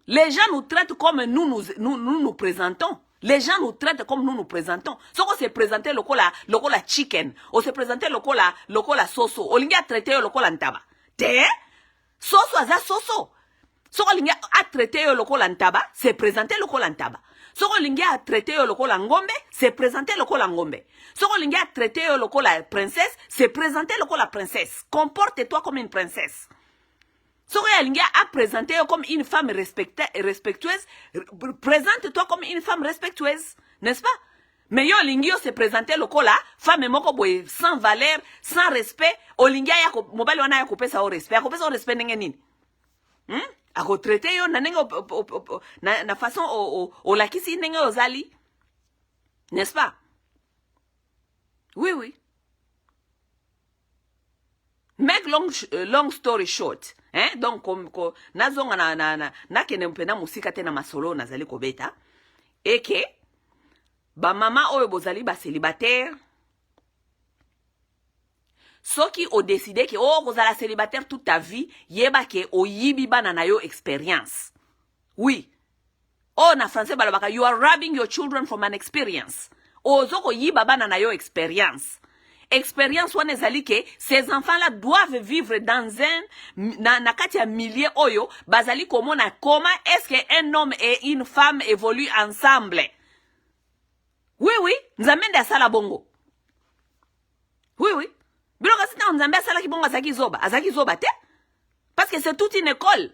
Les gens nous traitent comme nous présentons. Les gens nous traitent comme nous présentons. Si on se présente lokola chicken, on se présente lokola soso, on linga traiter yo lokola ntaba. Te? Soso aza soso. Soko lingi a traité yo lokola ntaba, c'est présenté lokola ntaba. Soko lingi a traité yo lokola ngombe, c'est présenté lokola ngombe. Soko lingi a traité yo lokola princesse, c'est présenté lokola princesse. Comporte-toi comme une princesse. Soko lingi a présenté yo comme une femme respectueuse, présente-toi comme une femme respectueuse, n'est-ce pas? Mais yo lingi yo se présenter lokola femme moko boye sans valeur, sans respect, o lingi ya ko mobali wana ya ko pesa au respect, ko pesa au respect ndenge nini? Ako traiter yo na ndenge na façon o lakisi ndenge ozali. N'est-ce pas? Oui. Make long story short, donc nazonga na kene mpena musika te na masolo nazali kobeta et que ba mama oyo bozali ba célibataire soki o décidé que kozala célibataire toute ta vie yeba ke oyibi bana na yo expérience. Oui. Na français balobaka you are robbing your children from an experience. Ozoko yiba bana na yo expérience. Expérience wana ezali ke ces enfants-là doivent vivre dans na kati ya milieu oyo bazali komona comment est-ce que un homme et une femme évoluent ensemble. Oui, nzambe asala bongo. Oui. Biloko sina nzambe asala ki bongo azaki zoba te. Parce que c'est toute une école.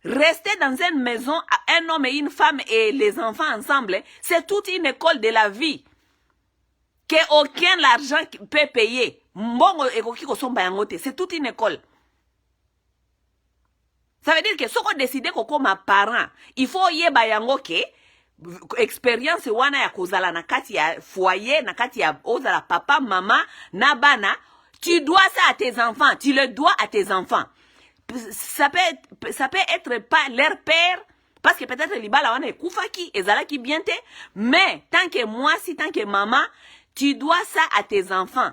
Rester dans une maison, un homme et une femme et les enfants ensemble, c'est toute une école de la vie. Que aucun argent peut payer. Mbongo ekoki kosomba yango te, c'est toute une école. Ça veut dire que si on décide comme parent, il faut yeba yango ke expérience wana ya kozala na kati ya foyer, na kati ya ozala papa, maman, na bana, tu dois ça à tes enfants, tu le dois à tes enfants. Ça peut être pas leur père, parce que peut-être libala wana ekufaki, ezalaki bien te, mais tant que moi, si tant que maman, tu dois ça à tes enfants.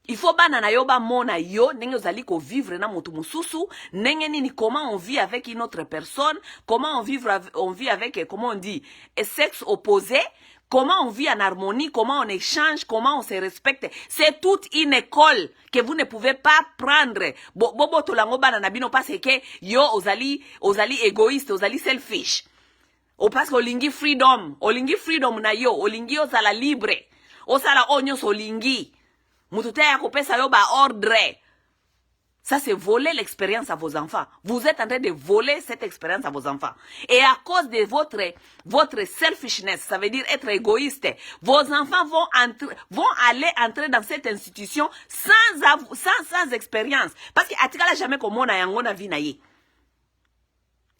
Il faut banana yo ba mona yo nenge ozali ko vivre na motu mususu nenge nini comment on vit avec une autre personne, comment on vit avec comment on dit sexe opposé, comment on vit en harmonie, comment on échange, comment on se respecte. C'est toute une école que vous ne pouvez pas prendre. Bobo tolango banana bino parce que yo ozali égoïste, ozali selfish. O parce que olingi freedom na yo, olingi ozala libre. Osala onyo olingi. Mututa ya kopesa yo ba ordre. Ça, c'est voler l'expérience à vos enfants. Vous êtes en train de voler cette expérience à vos enfants. Et à cause de votre selfishness, ça veut dire être égoïste, vos enfants vont aller entrer dans cette institution sans expérience. Parce que atikala jamais comme on a yango na vie na ye.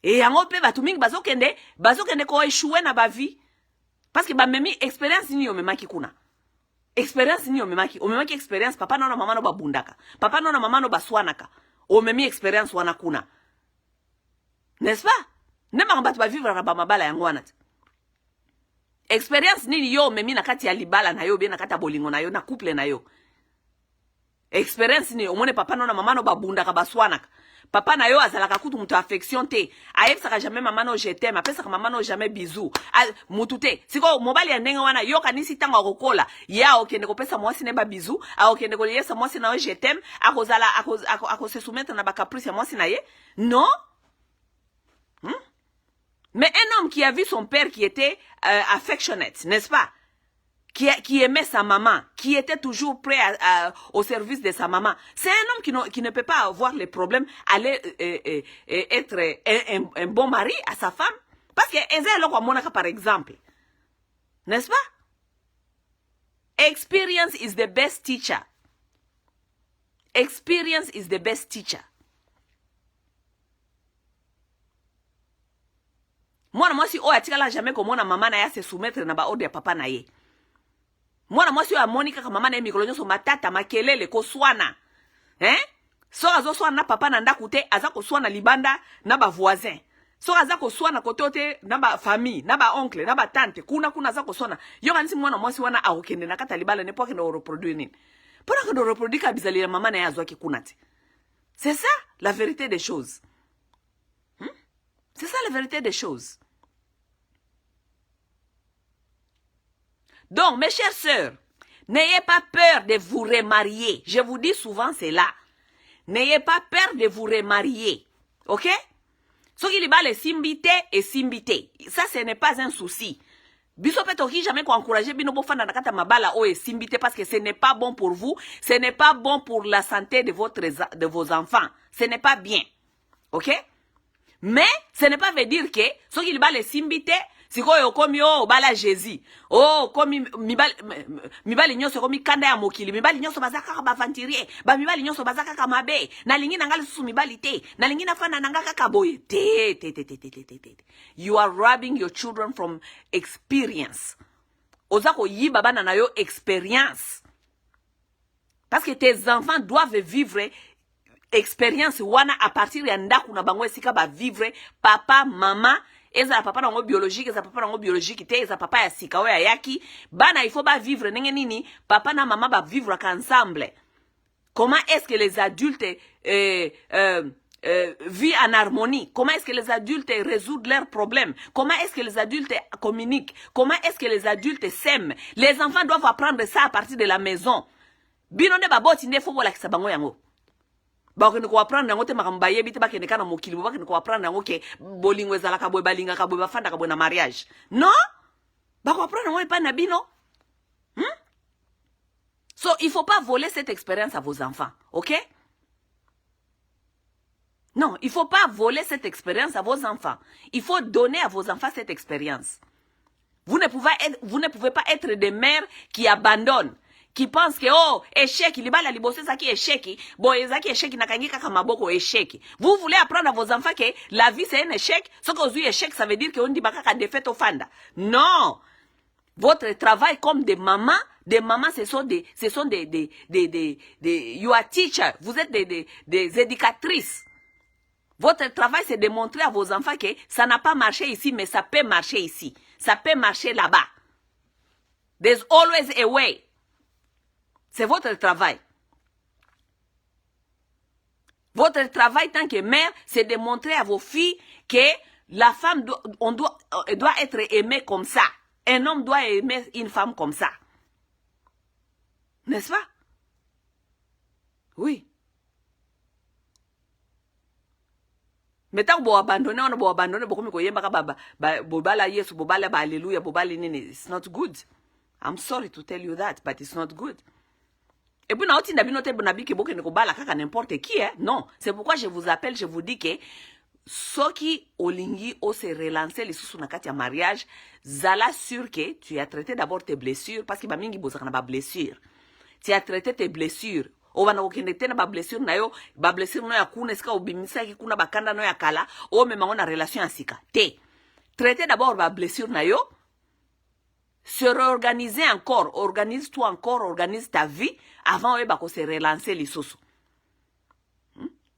Et yango pe batu mingi bazokende ko échouer na ba vie. Parce que ba memi expérience ni yo memaki kuna. Expérience ni omemaki expérience papa na mama no babundaka papa na mama no baswanaka omemi expérience wana kuna, n'est-ce pas? Nema ngamba ba vivre na ba mabala yango wana expérience nini yo omemi na kati ya libala na yo bien na kati ya bolingo na yo na couple na yo. Expérience ni omone papa na mama no babundaka baswanaka papa na yo azalaka kutu mutu affection te ayebisaka jamais mama no je t'aime apesaka mama no jamais bisou mutu te siko mobali ya ndenge wana yo kanisi ntango akokola ya okende kopesa mwasi ne ba bisou okende koyesa mwasi na yo je t'aime akozala akose soumettre na ba caprice ya mwasi na ye non. Mais un homme qui a vu son père qui était affectionate, n'est-ce pas, qui aimait sa maman, qui était toujours prêt au service de sa maman. C'est un homme qui ne peut pas avoir les problèmes, aller être un bon mari à sa femme. Parce que Ezel Monaka, par exemple, n'est-ce pas? Experience is the best teacher. Experience is the best teacher. Moi si atikala jamais comme mona maman na ya se soumettre na ba ordre ya papa na ye. Mwana mwasi ya Monica kama mama na mikolo nyoso matata makelele ko swana. So azo swana papa na ndaku te aza ko swana libanda na ba voisin. So aza ko swana kotote na ba famille, na ba oncle, na ba tante, kuna aza ko swana. Yo kanisi mwana mwasi wana akokende na kata libala ne po ke no reproduire nini. Pona ke no reproduire ka bizali ya mama na ya azwa ki kuna te. C'est ça la vérité des choses. C'est ça la vérité des choses. Donc, mes chères sœurs, n'ayez pas peur de vous remarier. Je vous dis souvent cela. N'ayez pas peur de vous remarier. Ok? Ce qui est les simbité et simbité. Ça, ce n'est pas un souci. Bisope toki jamais encourager bino bofanda nakata mabala o et simbité parce que ce n'est pas bon pour vous. Ce n'est pas bon pour la santé de vos enfants. Ce n'est pas bien. Ok? Mais, ce n'est pas veut dire que ce qui est les simbité, sikoyo komi bala Jésus. Komi mibali nyoso komi kanda ya mokili. Mibali nyoso bazaka ba venturier. Ba mibali nyoso bazaka ka mabe. Na lingi nangali susu mibali te. Na lingi nafana nangaka kaboye. Te. You are robbing your children from experience. Ozako yiba bana na yo expérience. Parce que tes enfants doivent vivre expérience wana à partir ya ndaku na bango esika ba vivre papa, maman. Eza papa nango biologique, eza papa nango biologique te, eza papa ya sika o ya yaki. Bana il faut ba vivre nenge nini, papa na maman ba vivre ensemble. Comment est-ce que les adultes vivent en harmonie? Comment est-ce que les adultes résoudent leurs problèmes? Comment est-ce que les adultes communiquent? Comment est-ce que les adultes s'aiment? Les enfants doivent apprendre ça à partir de la maison. Binonde baboti ne faut wala kisabango yango. Bakene ko apprendre nango te makamba yebite bakene kana mokili bakene ko apprendre nango ke bolingo ezala ka boy balinga ka boy bafanda ka boy na mariage. Non? Bako apprendre nango pas na bino. So il faut pas voler cette expérience à vos enfants, OK? Non, il faut pas voler cette expérience à vos enfants. Il faut donner à vos enfants cette expérience. Vous ne pouvez pas être des mères qui abandonnent, qui pensent que échec, il la libosé ça qui échec, bon ezaki échec nakangika kama boko échec. Vous voulez apprendre à vos enfants que la vie c'est un échec, ce que vous échec ça veut dire que on dit baka défaite au fanda. Non. Votre travail comme des mamans ce sont des you are teacher, vous êtes des éducatrices. Votre travail c'est de montrer à vos enfants que ça n'a pas marché ici mais ça peut marcher ici. Ça peut marcher là-bas. There's always a way. C'est votre travail. Votre travail tant que mère, c'est de montrer à vos filles que la femme doit être aimée comme ça. Un homme doit aimer une femme comme ça. N'est-ce pas? Oui. Mais tant que vous abandonnez, on va abandonner, beaucoup de bobala yes, bobala ba alléluia, bobala nini. It's not good. I'm sorry to tell you that, but it's not good. Et puis, n'importe qui, hein? Non. C'est pourquoi je vous appelle, je vous dis que ceux qui olingi o se relancer les sous na kati ya mariage, zala sûr que tu as traité d'abord tes blessures, parce que ba mingi bozaka na ba blessures. Tu as traité tes blessures. O bana okende te na ba blessure na yo, ba blessure no ya kuna esika obimisa ki kuna bakanda no ya kala, o mema ngona relation ya sika. Te. Traité d'abord ba blessure na yo, se réorganiser encore, organise-toi encore, organise ta vie avant de se relancer les sous.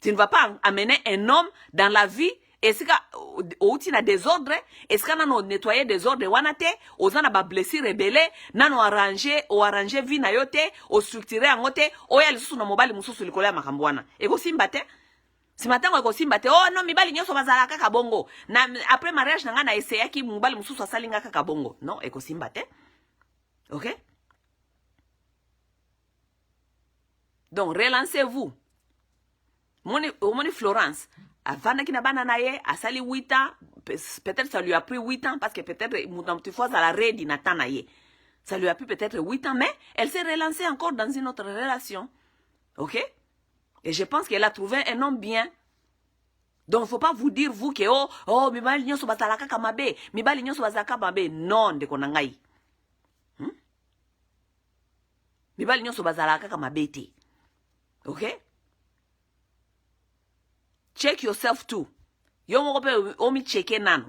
Tu ne vas pas amener un homme dans la vie est-ce que tu as des ordres est-ce que nous nettoyer des ordres wanate ozana ba blessure rebelle nano arranger vie na yote o structurer ngote oya lisusu na mobali mususu likola makambo wana eko simba te si matango eko simba te oh non mibali nyoso bazala kaka bongo na après mariage na nga na essayer ki mobali mususu asalinga kaka bongo non eko simba te. OK? Donc relancez-vous. Moni Florence, avant qu'il n'a naye, a sali 8 ans, peut-être ça lui a pris 8 ans, parce que peut-être, une fois, ça l'a rédi, naye. Ça lui a pris peut-être 8 ans, mais elle s'est relancée encore dans une autre relation. OK? Et je pense qu'elle a trouvé un homme bien. Donc, il ne faut pas vous dire, vous, que, oh, mibali nyoso bazalaka kamabe, mibali nyoso bazalaka mabe. Non, de konangai. Mibali nyoso bazalaka kamabe te. OK? Check yourself too. Yo moko pe omi checker nano.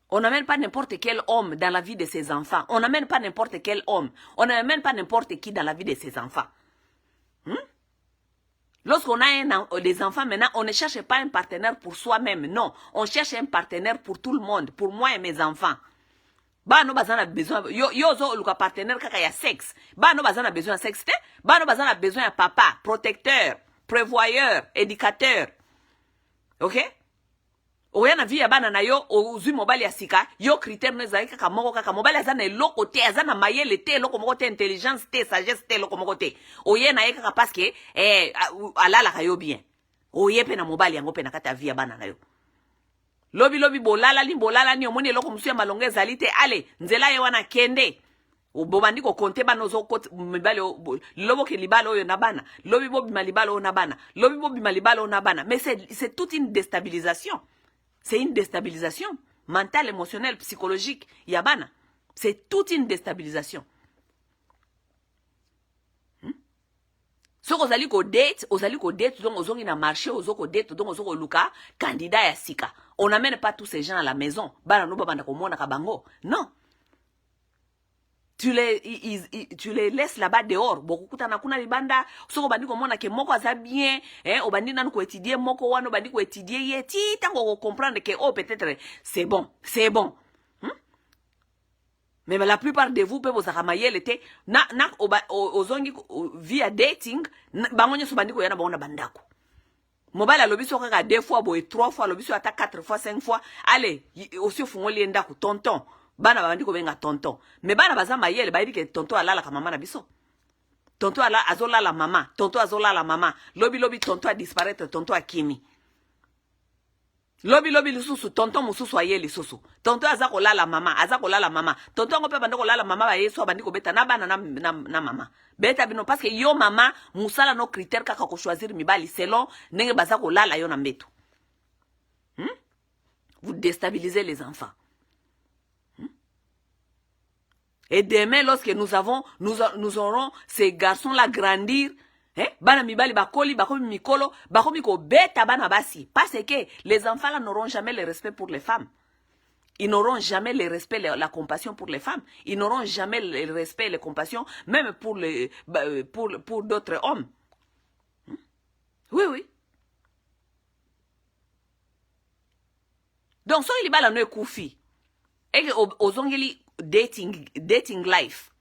On n'amène pas n'importe quel homme dans la vie de ses enfants. On n'amène pas n'importe quel homme. On n'amène pas n'importe qui dans la vie de ses enfants. Lorsqu'on a des enfants maintenant, on ne cherche pas un partenaire pour soi-même. Non, on cherche un partenaire pour tout le monde, pour moi et mes enfants. Ba no bazana besoin yo zo luka partenaire kaka ya sexe. Ba no bazana besoin sexe te. Ba no bazana besoin ya papa, protecteur, prévoyeur, éducateur. OK? Oya na vie ya bana na yo ozui mobali ya sika, yo critère no ezali kaka moko kaka mobali azana eloko te, azana mayele te, eloko moko te, intelligence te, sagesse te, eloko moko te. Oye na ye kaka parce que alala ka yo bien. Oye pe na mobali yango pe na kata vie ya bana na yo. Lobi bolala ni omoni eloko musu ya malonge ezali te ale nzela ye wana kende bobandi kokonte bana mibali lobo ke libala oyo na bana lobi bobima libala oyo na bana lobi bobima libala oyo na bana mais c'est toute une déstabilisation. C'est une déstabilisation mentale, émotionnelle, psychologique ya bana. C'est toute une déstabilisation. So ozali ko date, donc ozongi na marché, ozoko date, donc ozoko luka, candidat ya sika. On n'amène pas tous ces gens à la maison. Bana no babanda komona kabango. Non. Tu les laisses là-bas dehors. Beaucoup na kuna libanda, soko bandi komona ke moko aza bien, obandi nanu ko étudier moko wano bandi ko étudier ye ti tango comprendre que oh peut-être c'est bon. Mais la plupart de vous, peuvent vous était ozongi via dating, bangonyo so bandiko yana baona bandako. Mobile a lobiso kaka 2 fois, 3 fois, lobiso ata 4 fois, 5 fois. Allez, aussi fungoli ndako tonton. Bana bandiko benga tonton. Mais bana baza mayele ba ke tonton alala ka mama na biso. Tonton ala azola la mama, tonton azola la mama. Lobi tonton a disparaître, tonton a kimi. Lobi lisusu tonton mususu aye lisusu tonton azako lala mama tonton ngo pe bandako lala mama ba yeso bandiko beta na bana na mama beta bino parce que yo mama musala no critère kaka ko choisir mibali selon ndenge bazako lala yo na mbeto. Vous déstabilisez les enfants. Et demain lorsque nous aurons ces garçons là grandir, bana mibali bakomi mikolo bakomi ko beta bana basi parce que les enfants là n'auront jamais le respect pour les femmes. Ils n'auront jamais le respect, la compassion pour les femmes. Ils n'auront jamais le respect et la compassion même pour d'autres hommes. Oui. Donc so il bala no ekufi. Et ozongeli dating life.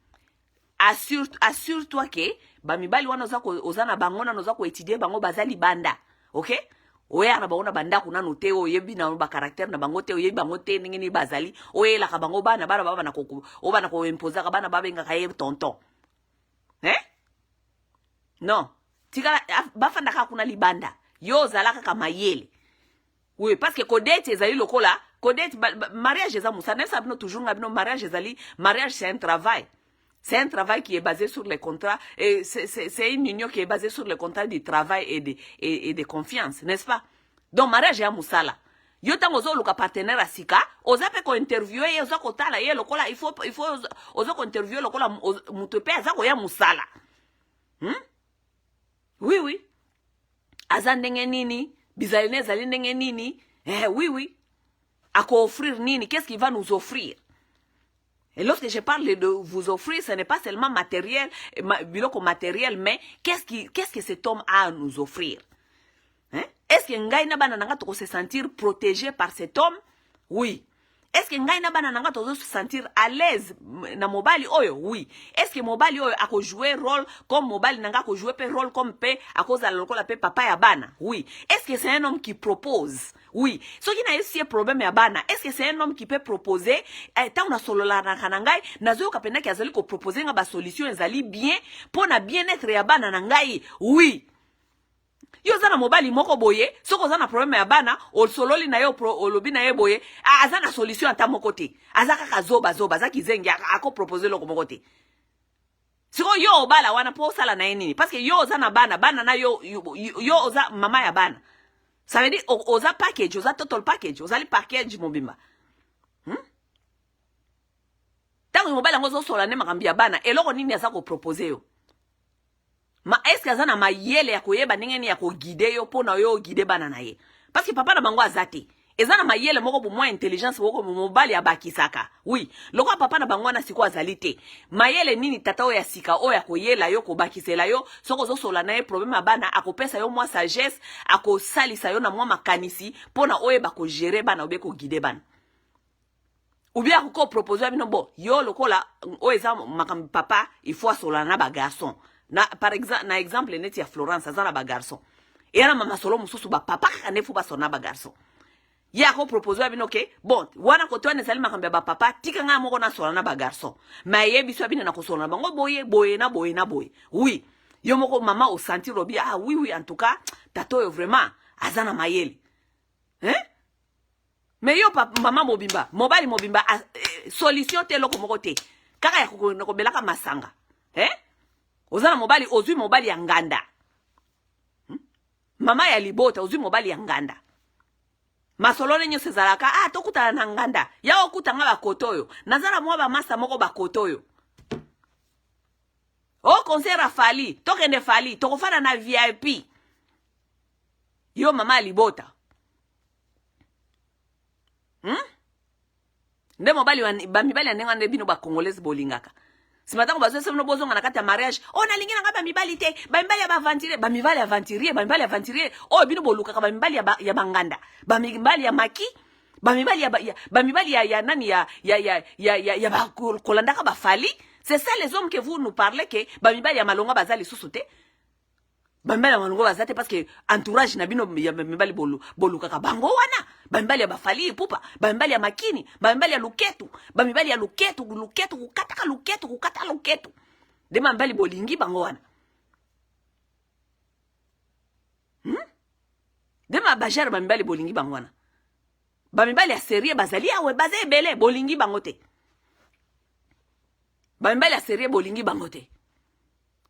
Assure-toi que bamibali wana oza na bango nano oza koétudie bango baza libanda, ok? Oya na bango na bandako nanu te, oyebi na ba caractère na bango te, oyebi bango te ndenge nini bazali, oyelaka bango bana bana ko imposer bana babengaka ye tonton. Non, tika bafanda ka kuna libanda. Yo zalaka ka mayele. Oui, parce que kodete ezali lokola, kodete mariage eza musa, nem sabino toujours ngabino mariage ezali, mariage c'est un travail. C'est un travail qui est basé sur les contrats, et c'est une union qui est basée sur les contrats de travail et de confiance, n'est-ce pas? Donc mariage ya musala. Yo tango zo luka partenaire asika, oza pe ko interviewer ye oza ko tala ye lokola il faut oza ko interviewer lokola mutepe aza ko ya musala. Oui, oui. Aza ndenge nini, bizaline zali ndenge nini, oui, oui. Ako offrir nini, qu'est-ce qu'il va nous offrir? Et lorsque je parle de vous offrir, ce n'est pas seulement matériel, biloko matériel, mais qu'est-ce que cet homme a à nous offrir? Est-ce que ngai na bana nanga toko se sentir protégé par cet homme? Oui. Est-ce que ngai na bana nanga toko se sentir à l'aise na mobali oyo? Oui. Est-ce que mobali oyo ako jouer rôle comme mobali nanga ako jouer pe rôle comme pe à cause de lokola pe papa ya bana? Oui. Est-ce que c'est un homme qui propose? Oui. Ce qui n'a pas problème ya bana, est-ce que c'est un homme qui peut proposer tant na solo la ngai nazo kapenda ki azali ko proposer nga ba solution ezali bien pour na bien-être ya bana ngai? Oui. Yo zana mobali moko boye, soko zana problème ya bana, ol sololi na yo olobi na ye boye, azana solution ata moko te. Azaka kazoba zaki zengi ako proposer loko moko te. Siko yo obala wana po sala na nini? Parce que yo zana bana na yo oza mama ya bana. Ça veut dire oza package, oza total package, oza li package mobimba. Tango mobali ngozo sola ne makambi ya bana, eloko nini azako proposer yo? Ma est-ce que azana mayele ya koyeba ndenge ni ya ko guider yo pona yo guider bana na ye? Parce que papa na bango azate. Ezana mayele moko bu moins intelligence moko mobali ya bakisaka. Oui, loko papa na bango na siko azalite. Mayele nini tata oya sika oya koyela yo ko bakisela yo, soko zo sola na ye problème bana akopesa yo moi sagesse, ako salisa yo na moi makanisi pona oyeba ko gérer bana obe ko guider bana. Ou bien ko proposer bino bon, yo lokola oeza makambi papa, il faut sola na ba garçon. Par exemple, na exemple neti ya Florence azana ba garçon. Et na mama solo mususu ba papa kane fu ba sona ba garçon. Ya ko proposer bino ke bon, wana ko tone sali makambe ba papa tika nga moko na sona na ba garçon. Ma ye biso bino na ko sona bango boye na boye. Oui. Yo moko mama o sentir obi oui en tout cas tato yo vraiment azana mayele. Mais yo papa mama mobimba, mobali mobimba solution te loko moko te. Kaka ya ko belaka masanga. Ozana mobali ozui mobali ya nganda. Mama ya libota ozui mobali ya nganda. Masolone nyo sezalaka tokuta na nganda. Ya okuta nga bakotoyo. Nazala mwa ba masa moko bakotoyo. Concert afali, tokende fali, tokofana na VIP. Yo mama ya libota. Nde mobali bamibali ya ndenge bino ba congolaise bolingaka. Si matango bazo semno bozo ngana kata mariage, na lingi nga bamibali te, bamibali ya bamibali aventurier, bino boluka ka bamibali ya banganda, bamibali ya maki, bamibali ya nani ya kolanda ka bafali. C'est ça les hommes que vous nous parlez que bamibali ya malonga bazali susute. Bamibali ya malonga bazate parce que entourage na bino ya bamibali boluka ka bango wana. Bamibali ya bafali pupa, bamibali ya makini, bamibali ya luketu, bamibali ya luketu kukata luketu. De bamibali bolingi bango wana. De bajere bamibali bolingi bango wana. Bamibali ya serie bazali awe baze ebele bolingi bango te. Bamibali ya serie bolingi bango te.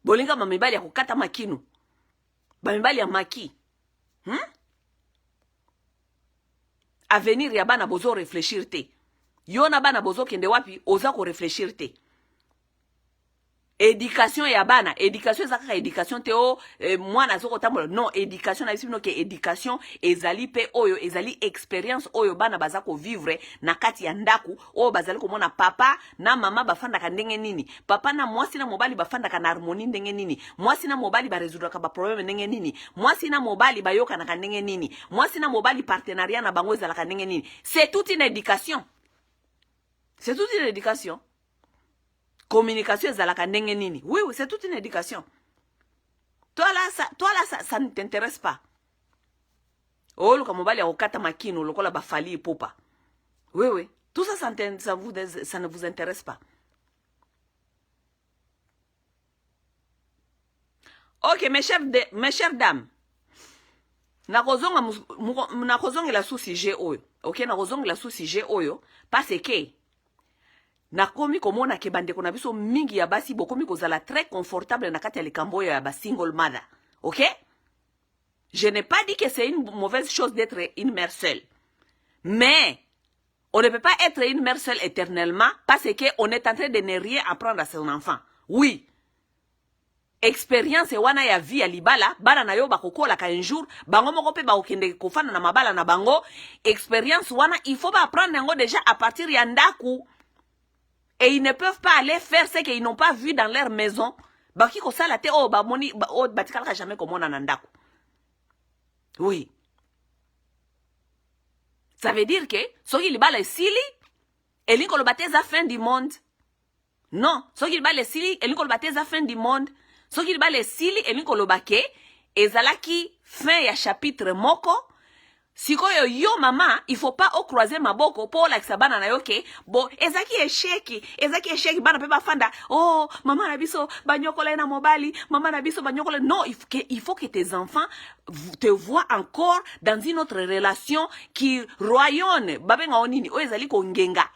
Bolinga bamibali ya kukata makinu. Bamibali ya maki. Avenir ya bana bozo réfléchir te. Yo na bana bozo kende wapi oza ko réfléchir te. Éducation ya bana, éducation ezaka éducation te mwana zoko tambola. Non, éducation na bisino ke éducation ezali pe oyo ezali expérience oyo bana bazako vivre na kati ya ndaku oyo bazali ko mona papa na mama bafanda ka ndenge nini. Papa na mwasi na mobali bafanda ka na harmonie ndenge nini. Mwasi na mobali ba résoudre ka ba problème ndenge nini. Mwasi na mobali bayoka na ka ndenge nini. Mwasi na mobali partenariat na bango ezala ka ndenge nini. C'est toute une éducation. C'est toute une éducation. Communication ezalaka ndenge nini. Oui, c'est toute une éducation. Toi là, ça ne t'intéresse pas. Oh, le kamobali a okata makino, le kola bafali et popa. Oui, oui. Tout ça, ça ne vous intéresse pas. Ok, mes chères dames. Nakozonga la sous sujet oyo. Ok, nakozonga la sous sujet oyo. Parce que nakomi komona ke bande kona biso mingi ya basi bokomi kozala très confortable na kati ya likambo ya ba single mother. Ok? Je n'ai pas dit que c'est une mauvaise chose d'être une mère seule. Mais on ne peut pas être une mère seule éternellement parce qu'on est en train de ne rien apprendre à son enfant. Oui. Expérience wana ya vie ya libala, bana na yo bakokola ka un jour, bango moko pe ba okende kofana na mabala na bango, expérience wana, il faut pas apprendre yango déjà à partir ya ndaku. Et ils ne peuvent pas aller faire ce qu'ils n'ont pas vu dans leur maison. Baki ko sala te oh ba moni oh batikala jamais comme on na ndaku. Oui. Ça veut dire que soki libala esili, elinko lo bateza fin du monde. Non, soki libala esili, elinko lo bateza fin du monde. Soki libala esili, elinko lo bake, ezalaki fin ya chapitre moko. Sikoyo yo mama, il faut pas croiser maboko pour la kisabana na yoke. Bon, ezaki esheki bana pe bafanda. Oh, mama na biso banyokola na mobali, mama na biso banyokola. Non, il faut que tes enfants te voient encore dans une autre relation qui royonne. Babenga onini, o ezali ko ngenga.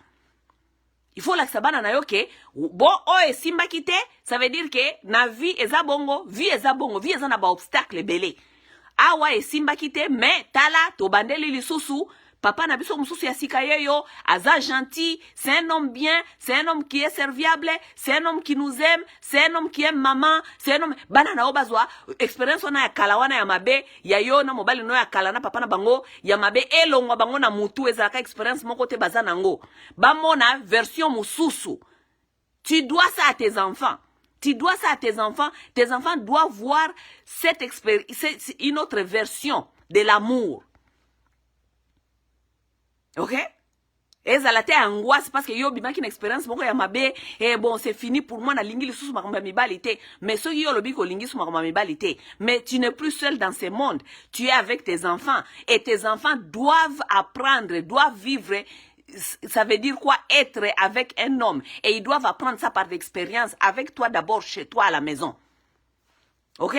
Il faut la kisabana na yoke. Bon, oh simba kite, ça veut dire que na vie eza bongo, vie eza na ba obstacle belé. Awa esimba kite, mais tala, tobandeli lisusu, papa na biso mususu ya sika yeyo, aza gentil, c'est un homme bien, c'est un homme qui est serviable, c'est un homme qui nous aime, c'est un homme qui aime maman, c'est un homme, bana na obazwa, expérience wana ya kalawana ya mabe, ya yo na mobali no ya kalana papa na bango, ya mabe elongwa bango na mutu, ezalaka expérience moko te baza nango. Bamona version mususu. Tu dois ça à tes enfants. Tu dois ça à tes enfants. Tes enfants doivent voir cette expérience, une autre version de l'amour. Ok? Et ça la te angoisse parce que yo bimaki une expérience moko ya mabe et bon c'est fini pour moi na lingi lisusu makambo mibalité. Mais so yo lobi ko lingi su makambo mibalité. Mais tu n'es plus seul dans ce monde. Tu es avec tes enfants et tes enfants doivent apprendre, doivent vivre. Ça veut dire quoi être avec un homme. Et ils doivent apprendre ça par l'expérience avec toi d'abord chez toi à la maison. Ok?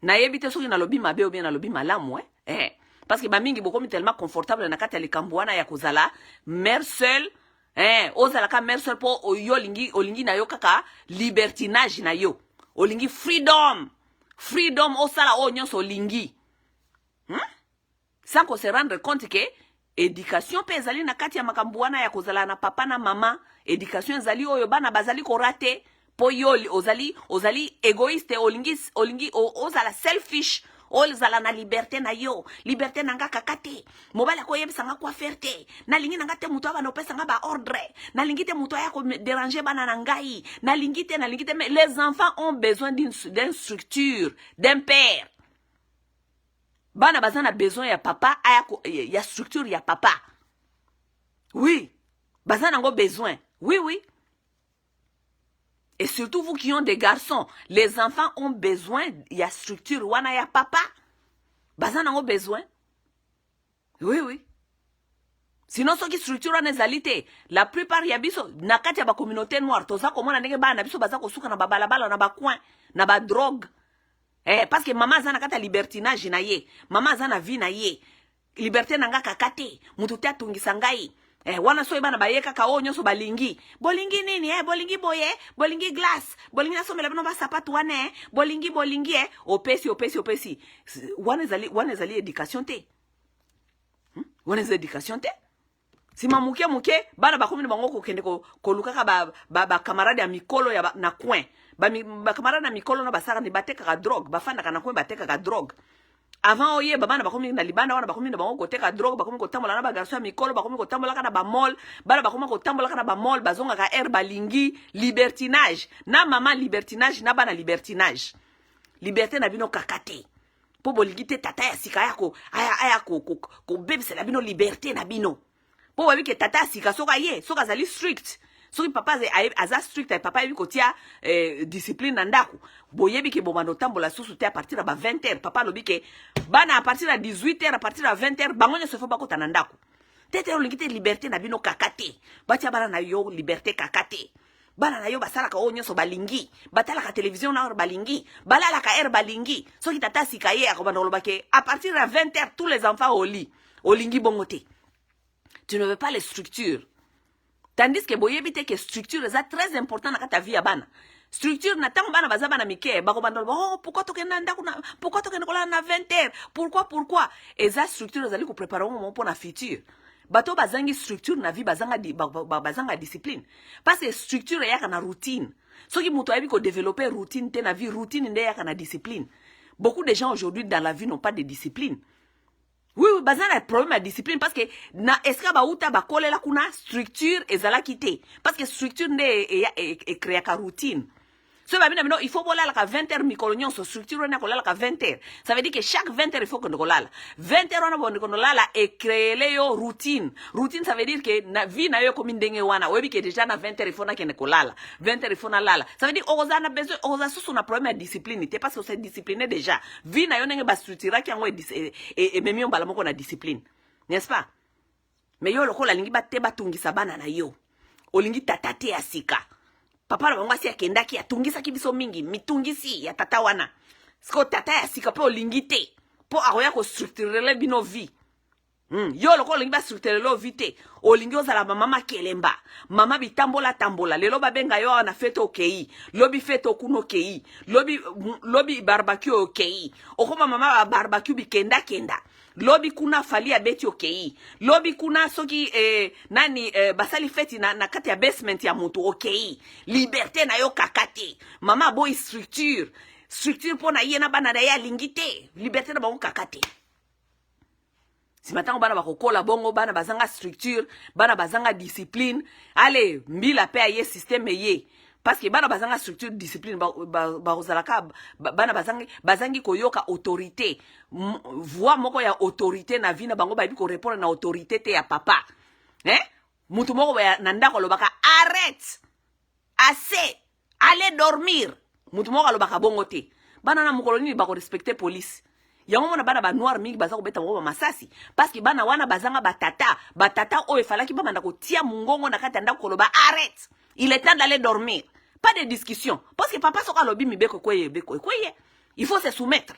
Na yebite soki na lobi mabe ou bien na lobi malamu parce que bamingi bokomi tellement confortable na kati ya likambuana ya kozala mère seule ozalaka mère seule po olingi na yo kaka libertinage na yo. Olingi freedom osala o nyonso olingi. Sans qu'on se rende compte que éducation pe ezali na kati ya makambuana ya kozala na papa na mama, éducation ezali oyo bana bazali ko rate po yo ozali égoïste olingi ozala selfish, ozala na liberté na yo, liberté nanga kakate. Mobali ko yebisa nga kwa ferte, na lingi nanga te muto abana opesa nga ba ordre, na lingi te muto ya ko déranger bana na ngai, na lingi te mais les enfants ont besoin d'une structure, d'un père. Bana bazana besoin ya papa, ya structure ya papa. Oui. Bazana ngo besoin. Oui, oui. Et surtout vous qui ont des garçons, les enfants ont besoin ya structure wana ya papa. Bazana ngo besoin. Oui, oui. Sinon soki structure wana ezalite, la plupart ya biso na kati ya ba communauté noire, toza komona ndenge bana biso baza kosuka na babalabala na ba coin, na ba drogue. Parce que maman zana kata libertinage na ye, maman zana vie na ye, liberté nanga kakate, mutu te atungisa ngai. Wana so bana baye kaka o nyonso balingi. Bolingi nini bolingi boye, bolingi glace, bolingi na somela bino ba sapatu wana bolingi opesi. Wana ezali éducation te. Wana ezali éducation te. Si mamuke bana bakomi na bango ko kende ko lukaka ba camarade ya mikolo ya na coin. Ba camarade na mikolo na basaka ni bateka drogue, bafanda kana coin bateka drogue. Avant oye bana bakomi na libanda wana bakomi na bango ko teka drogue, bakomi ko tambola na ba garçon ya mikolo, bakomi ko tambola kana ba mall, bana bakomi ko tambola kana ba mall, bazonga ka air balingi, libertinage. Na mama libertinage na bana libertinage. Liberté na bino kakate. Po bolingi te tata ya sika yako, aya ko bebse na bino liberté na bino. Po wabi ke tata sika soka zali strict. soki papa aza strict papa yebi kotia discipline na ndako boyebi ke bomando tambola susu te à partir ya ba 20h papa alobi ke bana à partir ya 18h à partir ya 20h bango nyonso fo bakota na ndako tete olingi te liberté na bino kaka te batia bana na yo liberté kaka te bana na yo basalaka oyo nyonso balingi batalaka télévision na oyo balingi balalaka air balingi soki tata sika ye akobanda koloba ke à partir ya 20h tous les enfants au lit olingi bongo te. Tu ne veux pas les structures. Tandis que boyebi te que structure est très important dans ta vie à bana. Structure na tango bana baza bana mike bako banda oh pourquoi tokenda ndako na pourquoi tokenda kola na 20h pourquoi eza structure ezali ko préparer moment pour na futur. Bato bazangi structure na vie bazanga discipline parce que structure yaka na routine. Soki muto ayebi ko développer routine te na vie routine nde yaka na discipline. Beaucoup de gens aujourd'hui dans la vie n'ont pas de discipline. Oui, bazan a problème à discipline parce que na eska ba uta ba kolela kuna structure ezala kité parce que structure ne créer ka routine. So ba bino il faut bola la 20h mikolonyon so structure na kolela ka 20h. Ça veut dire que chaque 20h il faut que ndolala. 20h on a bon ndolala et créer le yo routine. Routine ça veut dire que na vie na yo comme ndenge wana webi que déjà na 20h il faut na kende kolala. 20h il faut na lala. Ça veut dire oza na besoin oza sous on a problème à discipline te parce que c'est discipliné déjà. Vie na yo ndenge ba structure ki yango et même on bala moko na discipline. N'est-ce pas? Mais yo lokola lingi ba te batungisa bana na yo. Olingi tatate ya sika. Papa na bango asi akendaki atungisaki biso mingi mitungisi ya tata wana siko tata ya sika po olingi te po akoya ko structurele bino vie yo loko olingi ba structurele vie te olingi ozala mama kelemba mama bitambola lelo babenga yo na fete okei lobi fete okuno okei lobi barbecue okei okoma mama barbecue bikenda lobi kuna fali ya beti okei lobi kuna soki nani basali feti na kati ya basement ya mutu okei liberté na yo kakate mama boy structure po na yena bana na ya lingite liberté na bango kakate si matango bana bakokola bongo bana bazanga structure bana bazanga discipline allez mbila pe aye système ye parce que bana bazanga structure discipline bazalaka bana bazangi koyoka autorité voix moko ya autorité na vie na bango ba bi ko répondre na autorité te ya papa mutu moko ya nandako lobaka arrête assez allez dormir mutu moko lobaka bongo te bana na mukoloni ba ko respecter police yango mona bana ba noir mingi baza ko beta mo masasi parce que bana wana bazanga batata o efalaki bamanda ko tia mungongo na kati ndako koloba arrête il est temps d'aller dormir. Pas de discussion. Parce que papa soka lobi mi beko kweye. Il faut se soumettre.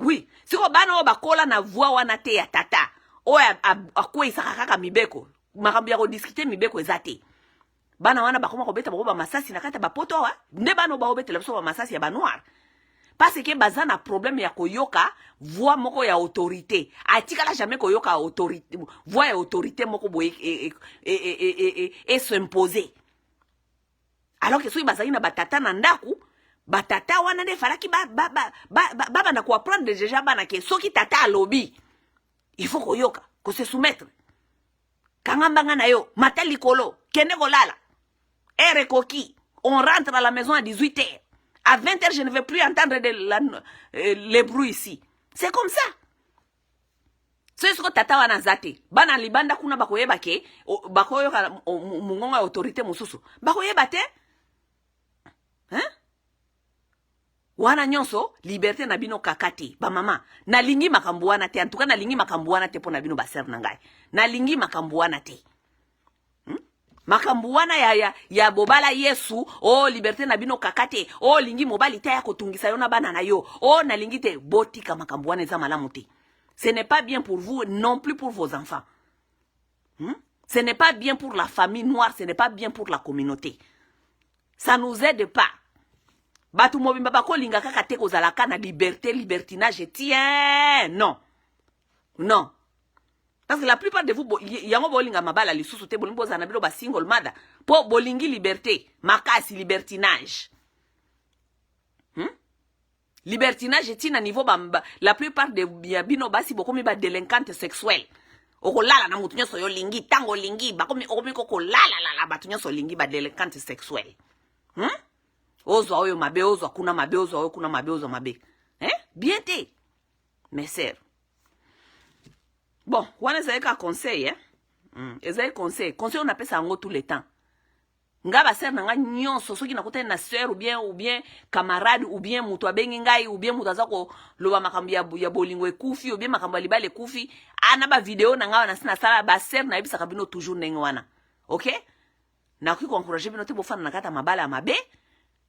Oui. Si ko bana o bakola na voix wana te ya tata. O akwe isakaka mi beko. Makambi ya ko discuter mi beko ezate. Bana wana bakoma ko beta ba masasi na kata ba poto wa. Nde bana ba obeta la ba masasi ya ba noir. Parce que bazana problème ya koyoka voix moko ya autorité. Atikala jamais koyoka autorité. Voix ya autorité moko boye et s'imposer. Alors que soki bazali na batata na ndaku batata wana nde falaki baba na ko apprendre déjà bana ke soki tata alobi il faut koyoka ko se soumettre kangambanga na yo mata likolo kende kolala ere koki on rentre à la maison à 18h à 20h je ne vais plus entendre les bruits ici c'est comme ça. So siko tata wana zate bana libanda kuna bakoyeba ke bakoyoka mungonga autorité mususu bakoyeba te wana nyonso liberté na bino kakati ba mama na lingi makambu wana te en tout cas na lingi makambu wana te pona bino ba ser na ngai na lingi makambu wana te makambu wana ya bobala Yesu liberté na bino kakate lingi mobali ta ya kotungisa yo na bana na yo na lingi te botika makambu wana eza malamu te. Ce n'est pas bien pour vous, non plus pour vos enfants. Ce n'est pas bien pour la famille noire, ce n'est pas bien pour la communauté. Ça ne nous aide pas. Batu mobimba bako linga kaka te kozalaka na liberté, libertinage, tiens, non. Non. Parce que la plupart de vous, yango bolinga mabala lisusu te bolingo za na bilo ba single mother, po bolingi liberté, makasi libertinage. Libertinage est à niveau la plupart de bino basi bokomi ba délinquante sexuelle. Oko lala na mutu nyoso yo lingi tango lingi bakomi okomi koko lala batu nyoso lingi ba délinquante sexuelle. Ozwa oyo mabe ozwa kuna mabe ozwa oyo kuna mabe ozwa mabe. Bien te. Mes sœurs. Bon, wana ezali ka conseil Ezali conseil on appelle ça ngo tout le temps. nga ba sœur nanga nyonso soki nakutani na sœur ou bien camarade ou bien mutu abengi ngai ou bien mutu azako loba makambo ya bolingo ekufi ou bien makambo ya libala ekufi ana ba video nanga wana sina sala ba sœur na yebisaka bino toujours ndenge wana. OK? Nakoki ko encourager bino te bofana na kata mabala ya mabe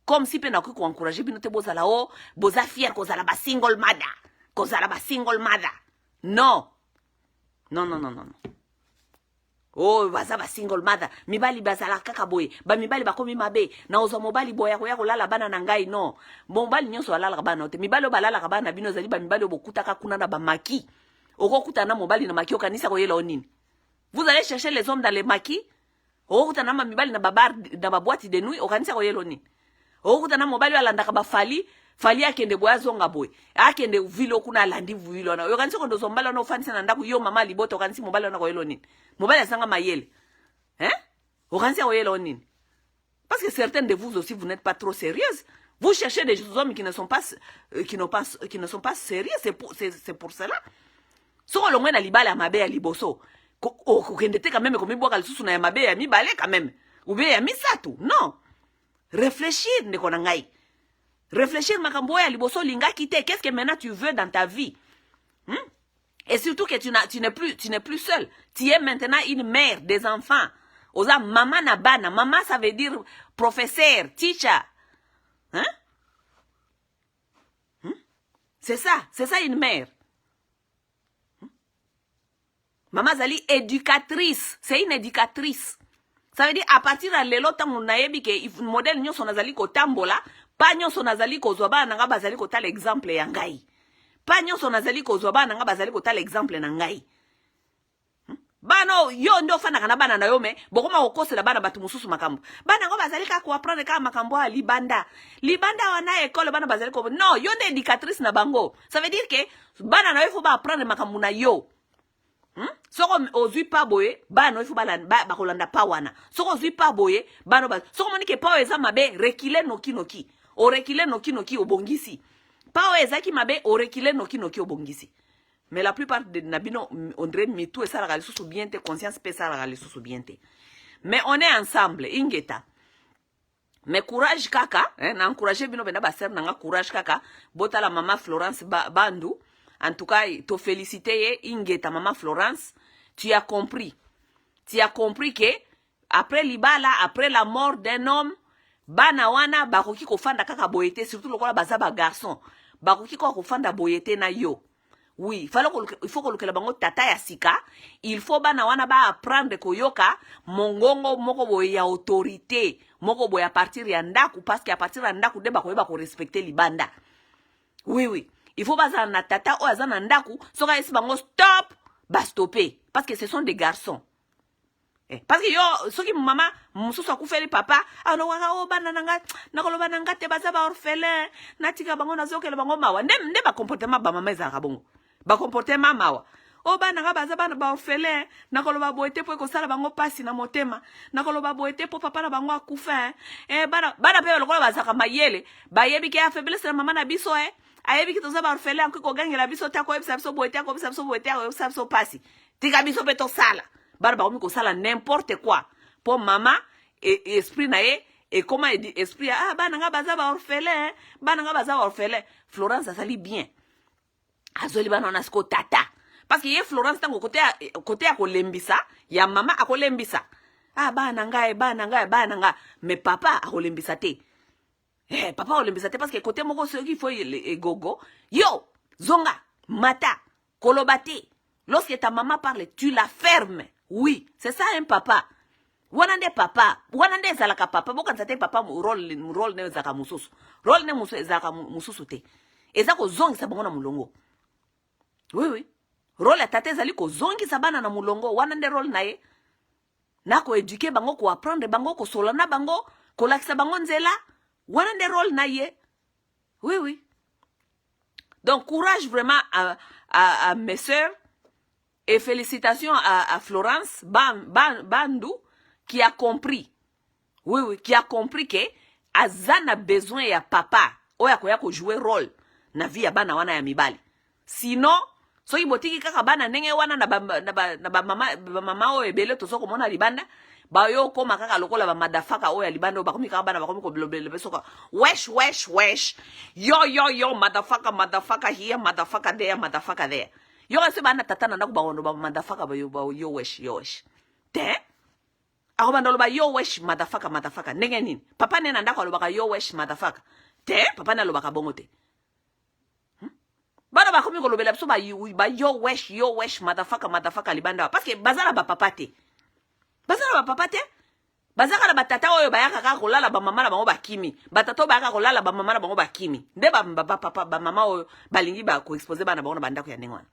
comme si pe nakoki ko encourager bino te bozala o boza fier kozala ba single mother. Kozala ba single mother. Non. Non non non non non. Oh, baza ba single mother. Mibali bazala kaka boye. Ba mibali bakomi mabe. Na ozo mobali boya koya kolala bana na ngai no. Mobali nyonso alala bana te. Mibali balala bana bino zali ba mibali bokutaka kuna na ba maki. Okokuta na mobali na maki okanisa koyela onini. Vous allez chercher les hommes dans les maquis. Okokuta na mibali na babar na ba boîte de nuit okanisa koyela onini. Okokuta na mobali alandaka ba fali akende boya zonga boy akende vilo kuna landi vilo na yokanisi kondo zombala no fanisa na ndaku yo mama liboto kanisi mobali na koyelo nini mobali asanga mayele okanisi koyelo nini parce que certains de vous aussi vous n'êtes pas trop sérieuses, vous cherchez des hommes qui ne sont pas sérieux, c'est pour cela soko longwe na libala mabe ya liboso kokende te quand même komi boka lisusu na ya mabe ya mibale quand même ou bien ya misatu. Non, réfléchir ndeko na ngai. Réfléchir makambo ya liboso linga kite. Qu'est-ce que maintenant tu veux dans ta vie? Et surtout que tu n'es plus seul. Tu es maintenant une mère des enfants. Oza maman na bana. Maman ça veut dire professeur, teacher. C'est ça une mère. Maman zali éducatrice. C'est une éducatrice. Ça veut dire à partir de lelo tango nayebi ke modèle nyonso nazali ko tambola. Pa nyonso nazali kozwa bana nga bazali kotala exemple ya ngai. Pa nyonso nazali kozwa bana nga bazali kotala exemple na ngai. Bano yo ndo fana kana bana na yo me bokoma kokosela bana batu mususu makambo. Bana ngo bazali ka ko apprendre ka makambo ya libanda. Libanda wana école bana bazali ko non, yo nde éducatrice na bango. Ça veut dire que bana na yo faut ba apprendre makambo na yo. Soko ozui pa boye bana ifo ba kolanda pa wana. Soko ozui pa boye bana ba soko monike pa eza mabe rekile noki. Orekile noki obongisi. Pa ezaki mabe orekile noki obongisi. Mais la plupart de nabino on dirait mitou et ça la sous bien te conscience pe ça la sous bien te. Mais on est ensemble ingeta. Mais courage kaka, na encourager bino bena ba ser na courage kaka, bota la maman Florence Bandu. En tout cas, te féliciter ingeta maman Florence, tu as compris. Tu as compris que après libala, après la mort d'un homme, bana wana bakoki kofanda kaka boyete, surtout lokola baza ba garçon bakoki kofanda boyete na yo. Oui, il faut que le bango tata ya sika, il faut bana wana ba apprendre koyoka mongongo moko boye ya autorité, moko boye à partir ya ndaku, parce qu'à partir ya ndaku de bakoyeba ko respecter libanda. Oui, il faut baza na tata o azana ndaku, soka esi bango stop, ba stopper parce que ce sont des garçons. Parce que yo soki mama mususu akufeli papa ano wanga o bana nanga nakoloba nanga te baza ba orphelin natika bango nazokela bango mawa nde ba comportement ba mama ezaka bongo ba comportement mawa o bana nga baza bana ba orphelin nakoloba boete po ekosala bango pasi na motema nakoloba boete po papa na bango akufa bana pe lokola bazaka mayele bayebi ke afaiblesse na mama na biso ayebi ki toza ba orphelin ko gangela biso ta ko ebisa biso boete ko ebisa biso boete ko ebisa biso pasi tika biso pe to sala bana bakomi kosala n'importe quoi pour maman et esprit na ye et comment esprit bana nga baza ba orphelin bana nga baza orphelin. Florence asali bien azoli bana na sko tata parce que ye Florence tango côté ya kolembisa ya mama akolembisa bana nga mais papa akolembisa te papa akolembisa te parce que côté moko soki faut gogo yo zonga mata kolobate lorsque ta maman parle tu la fermes. Oui, c'est ça un papa. Wanande papa, wanande zalaka papa, boka nzate papa rôle ne zaka mususu. Rôle ne mususu zaka mususu te. Ezako zongi sa bango na mulongo. Oui. Rôle tate zali ko zongi sa bana na mulongo, wanande rôle na ye. Na ko éduquer bango ko apprendre bango ko solana bango, ko lakisa bango nzela, wanande rôle na ye. Oui. Donc courage vraiment à mes sœurs. Et félicitations à Florence Bandu qui a compris. Oui, qui a compris que Azana a besoin ya papa. Oya koya ko jouer rôle na vie ya bana wana ya mibali. Sinon, so ibotiki kaka bana nenge wana na ba mama o ebele to soko mona libanda, ba yo koma kaka lokola ba madafaka oya libanda ba komi kaka bana ba komi ko blobele besoka wesh yo madafaka here madafaka there yo se bana tatana na ba wono ba madafaka ba yo wesh te ako banda lo ba yo wesh madafaka ndenge nini papa nena ndako lo ba yo wesh madafaka te papa na lo ba bongo te bana ba komi ko lobela biso ba yo wesh madafaka libanda parce que bazala ba papa te bazaka na batata oyo bayaka kaka kolala ba mama na bango bakimi batata bayaka kolala ba mama na bango bakimi nde ba papa ba mama oyo balingi ba ko exposer bana bango na bandako ya ndenge wana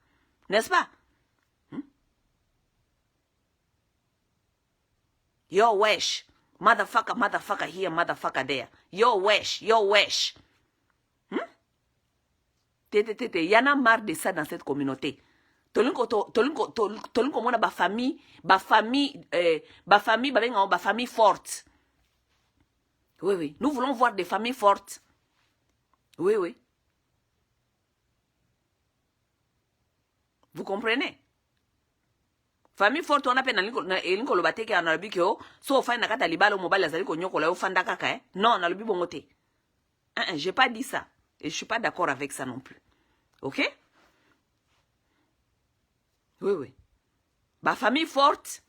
n'est-ce pas yo wesh motherfucker here motherfucker there yo wesh Tete, y en a marre de ça dans cette communauté. Tolinko mona ba famille forte. Oui. Nous voulons voir des familles fortes. Oui. Vous comprenez? Famille forte, on appelle elinko lobateke en arabique yo. So fa na kata libalo mobile azali ko nyoko la yo fanda kaka Non, na lobi bongote. J'ai pas dit ça. Et je suis pas d'accord avec ça non plus. Ok? Oui. Ma famille forte,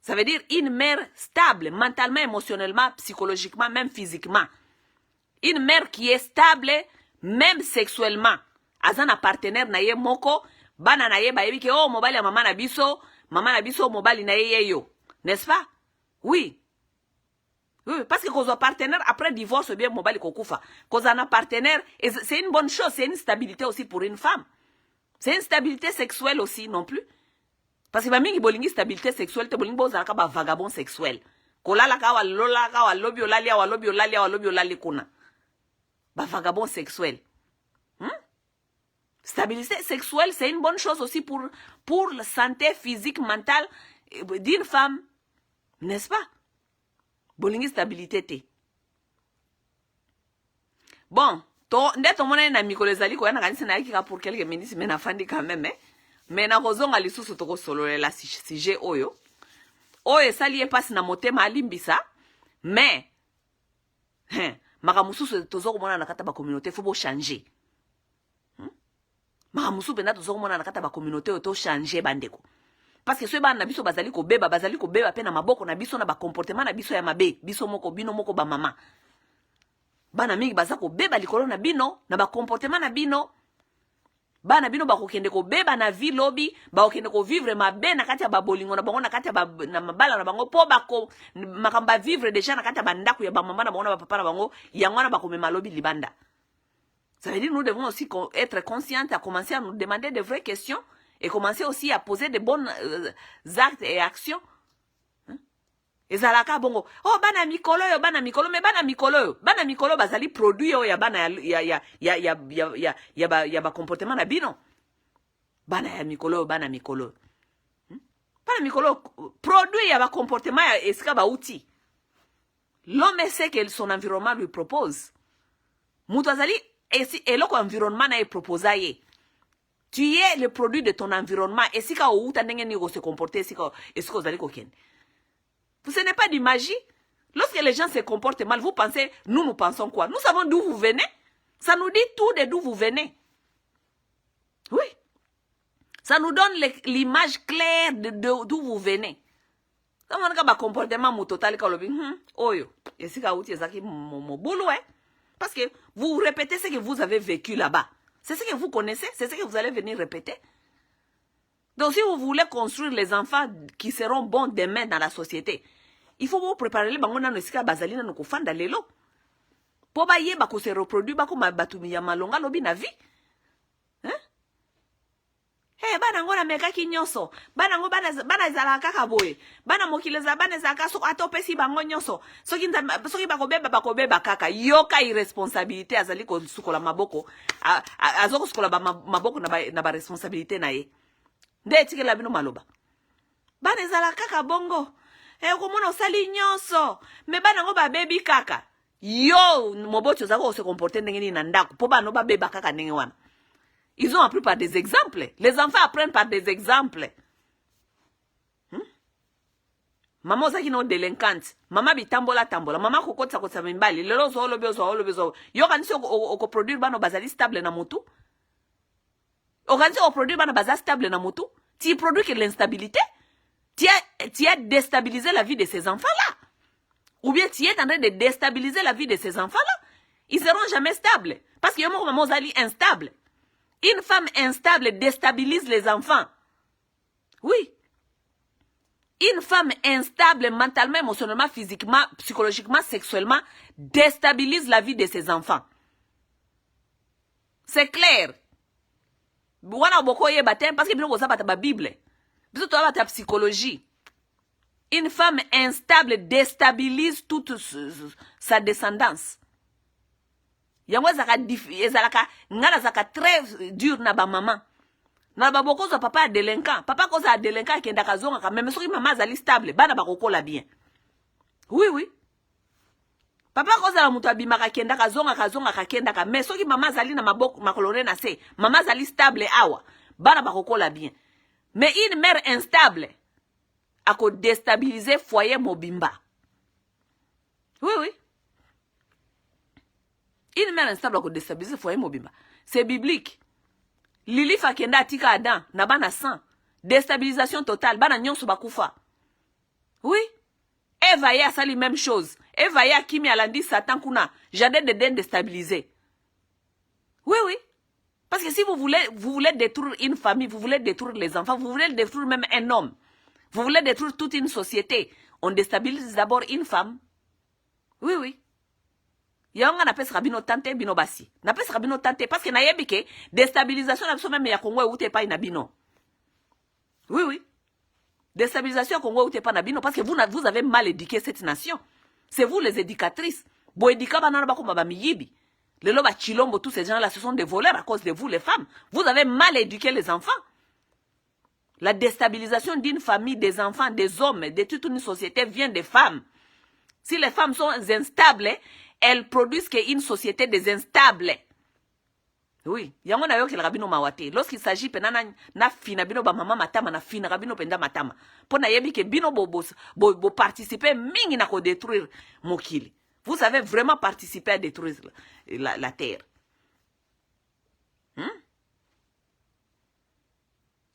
ça veut dire une mère stable, mentalement, émotionnellement, psychologiquement, même physiquement. Une mère qui est stable, même sexuellement. Azana partenaire na ye moko, bana na ye ba yebi ke oh mobile ya mama na biso mobile na ye yo. N'est-ce pas? Oui, parce que quand on a partenaire, après divorce, bien mobile kokufa. Quand on a partenaire, c'est une bonne chose, c'est une stabilité aussi pour une femme. C'est une stabilité sexuelle aussi, non plus. Parce que mingi bolingi stabilité sexuelle, te bolingi bozalaka ba vagabond sexuel. Kolala ka wa lola ka wa lobi olali kuna. Ba vagabond sexuel. Stabilité sexuelle, c'est une bonne chose aussi pour la santé physique, mentale d'une femme. N'est-ce pas? Bolingi stabilité te. Bon, nde to mona na mikolo ezali ko yana kanisi na yaki pour quelques minutes mais na fandi quand même mais na kozonga lisusu to ko sololela sujet oyo esali epasi na motema alimbisa mais makamususu tozo komona na kata ba communauté faut bo changer. Makamususu penda tozo komona na kata ba communauté to changer bandeko. Parce que ceux bana na biso bazali ko beba pe na maboko na biso na ba comportement na biso ya mabe biso moko bino moko ba mama bana mingi baza ko beba likolo na bino na ba comportement na bino bana bino ba ko kende ko beba na vie lobby ba ko kende ko vivre mabe na kati ya babolingo na bango na kati ya na mabala na bango po ba ko makamba vivre déjà na kati ya bandako ya ba mama na bango na ba papa na bango yango na ba ko mema lobby libanda. Ça veut dire nous devons aussi être conscients à commencer à nous demander de vraies questions et commencer aussi à poser de bons actes et actions. Ezalaka bongo oh bana mikolo mais bana mikolo bazali produit ya bana ya ba comportement na bino bana mikolo bana mikolo produit ya ba comportement ya esika ba outil. L'homme sait que son environnement lui propose mutu azali eloko environnement na proposa ye. Tu es le produit de ton environnement. Et si tu se comporter, ce n'est pas du magie. Lorsque les gens se comportent mal, vous pensez, nous pensons quoi? Nous savons d'où vous venez. Ça nous dit tout de d'où vous venez. Oui. Ça nous donne l'image claire d'où vous venez. Ça nous donne un comportement total. Parce que vous répétez ce que vous avez vécu là-bas. C'est ce que vous connaissez, c'est ce que vous allez venir répéter. Donc si vous voulez construire les enfants qui seront bons demain dans la société, il faut vous préparer les bangona no sika bazalina no kufanda lelo. Po ba yeba ko se reproduire ba ko mabatumi ya malonga lobi na vie. Hein? Bana ngona meka kinyoso. Bana ngo bana zala kaka boye. Bana mokileza bana zaka so atopesi bango nyonso. Soki bakobeba kaka yoka irresponsabilité azali ko sukola maboko. Azoko sukola maboko na ba responsabilité na ye. Nde tikela bino maloba. Bana zala kaka bongo. Komona osali nyonso. Me bana ngo ba baby kaka. Yo mobocho zako se comporter ndenge ni na ndako. Po bana ba beba kaka ndenge wana. Ils ont appris par des exemples. Les enfants apprennent par des exemples. Maman ozaki no délinquante. Maman bitambola tambola. Maman kokotsa kotsa mimbali. Lelo zo olobi ozo. Yo kanisi oko produire bano bazali stable na mutu. Organiser au produit bana bazar stable na mutu. Tu produis que l'instabilité. Tu as déstabilisé la vie de ces enfants-là. Ou bien tu es en train de déstabiliser la vie de ces enfants-là. Ils ne seront jamais stables. Parce que maman ozali instable. Une femme instable déstabilise les enfants. Oui. Une femme instable mentalement, émotionnellement, physiquement, psychologiquement, sexuellement déstabilise la vie de ses enfants. C'est clair. Wana boko ye batem parce que bino boza bata ba Bible. Biso to bata psychologie. Une femme instable déstabilise toute sa descendance. Yango ezalaka ngala zaka très dur na ba maman. Na ba boko zo papa délinquant. Papa ko za délinquant kenda kazonga ka même soki maman zali stable bana ba kokola bien. Oui oui. Papa ko za mutu abimaka kenda kazonga kenda ka mais soki maman zali na maboko makolone na se maman zali stable awa bana ba kokola bien. Mais une mère instable a ko déstabiliser foyer mobimba. Oui oui. Une mère instable a ko déstabiliser foyer mobimba. C'est biblique. Lili fa kenda atika Adam na bana sang. Déstabilisation totale bana nyonso bakufa. Oui. Eva ya sali même chose. Eva ya kimi alandi Satan kuna. Jardin de den déstabilisé. Oui, oui. Parce que si vous voulez détruire une famille, vous voulez détruire les enfants, vous voulez détruire même un homme, vous voulez détruire toute une société, on déstabilise d'abord une femme. Oui, oui. Yanga na pesa bino tante bino basi. Na pesa bino tante parce que na yebike déstabilisation na biso même ya Congo ou te pa ina bino. Oui, oui. Déstabilisation Congo ou te pa na bino parce que vous avez mal éduqué cette nation. C'est vous les éducatrices. Bo éduka banana ba kuma ba miyibi. Le loba chilombo, tous ces gens-là, ce sont des voleurs à cause de vous, les femmes. Vous avez mal éduqué les enfants. La déstabilisation d'une famille, des enfants, des hommes, de toute une société vient des femmes. Si les femmes sont instables, elles produisent une société des instables. Oui. Yango na yo ke rabino mawate. Lorsqu'il s'agit penana na fina bino ba mama matama na fina rabino penda matama. Pona yebi ke bino bo participer mingi na ko détruire mokili. Vous avez vraiment participé à détruire la terre.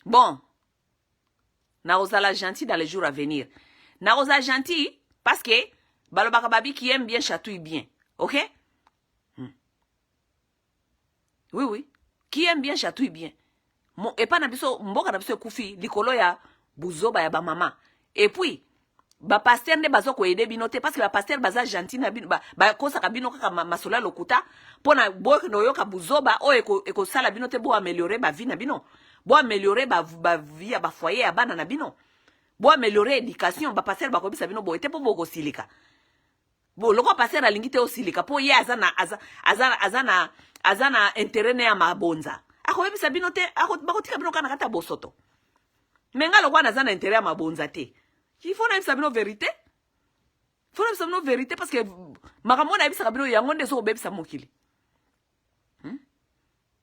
Bon. Naozala gentil dans les jours à venir. Naoza gentil parce que balobaka babi qui aime bien chatouille bien. Ok? Oui, oui. Qui aime bien chatouille bien. Et pas nabiso mboka nabiso kufi likolo ya buzoba ya ba mama. Et puis ba pasteur ne bazo ko aider bino te parce que ba pasteur baza gentil na bino ba kosa ka bino kaka masola lokuta pona bo no yoka buzoba o eko sala bino te bo améliorer ba vie na bino. Bo améliorer ba vie ya ba foyer ya bana na bino. Bo améliorer éducation ba pasteur ba ko bisa bino bo ete po boko silika. Bo loko pasteur alingi te o silika po ye azana intérêt ne ya mabonza. Ako yebisa bino te ako bakotika bino kana kata bosoto. Menga lokwa azana intérêt ya mabonza te. Il faut na sabino vérité. Il faut na sabino vérité parce que makamona yebisa sabino yango ndeso obebisa mokili.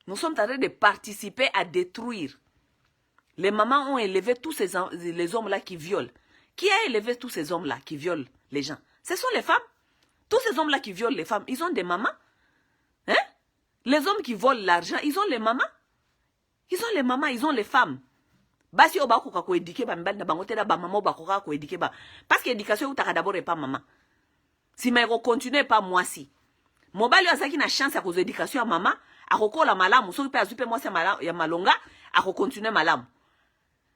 Nous sommes en train de participer à détruire. Les mamans ont élevé tous les hommes-là qui violent. Qui a élevé tous ces hommes-là qui violent les gens? Ce sont les femmes. Tous ces hommes-là qui violent les femmes, ils ont des mamans. Hein? Les hommes qui volent l'argent, ils ont les mamans. Ils ont les mamans, ils ont les femmes. Basi obako ka ko éduquer ba mbali na bango te na ba maman obako ka ko éduquer ba. Parce que l'éducation utaka d'abord et pas maman. Si mais continuer pas moi si. Mobali azaki na chance à cause éducation à maman, a kokola malamu, so pe azupe moi ya malonga, a continuer malamu.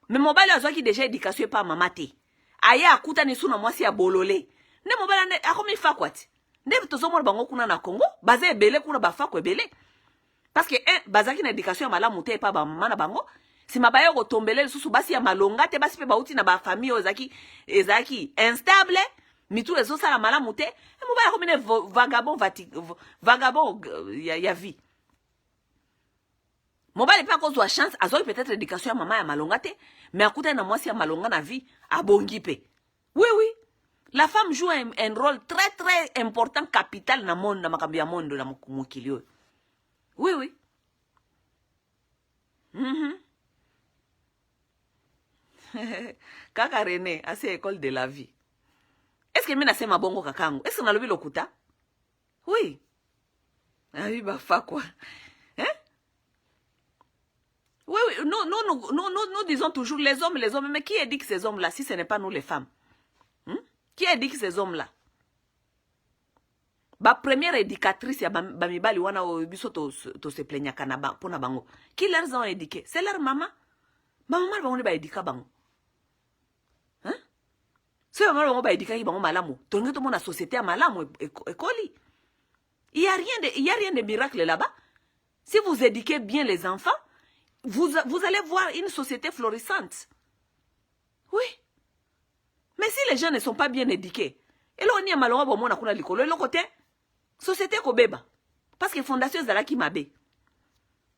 Mais mobali azaki déjà éducation pas maman te. Aya akuta ni suna moi si ya bololé. Ne mobali a komi fa kwati. Ne tozo mo bango kuna na Congo, baze ebele kuna ba fa ko ebele. Parce que bazaki na éducation à malamu te pas ba maman na bango. Si mabaya ko tombele susu basi ya malonga te basi pe bauti na ba famille ezaki instable mitu ezo sala malamu te mobaya ko mine vagabond ya vie. Mobali pa ko zo chance azo peut-être éducation ya maman ya malonga te mais akuta na mwasi ya malonga na vie abongi pe. Oui oui. La femme joue un rôle très très important capital na monde na makambi ya monde na mokili. Oui oui. Kaka René, à cette école de la vie. Est-ce que mina sema bongo kakangu? Est-ce que nalobi lokuta? Oui. Ah oui, bah fa quoi. Hein? Oui, oui, nous disons toujours les hommes, mais qui a dit que ces hommes-là, si ce n'est pas nous les femmes? Qui a dit que ces hommes-là? Ba première éducatrice ya bamibali wana biso to se plaignaka na ba pona bango. Qui leur ont éduqué? C'est leur maman. Maman bango ne ba éduquer bango. Hein? C'est maman bango ba éduquer bango malamu. Tonge to mona société à malamu écoli. Il y a rien de miracle là-bas. Si vous éduquez bien les enfants, vous allez voir une société florissante. Oui. Mais si les gens ne sont pas bien éduqués, et là on y a malheureux bon mon akuna likolo le côté société ko beba parce que fondation zala ki mabe.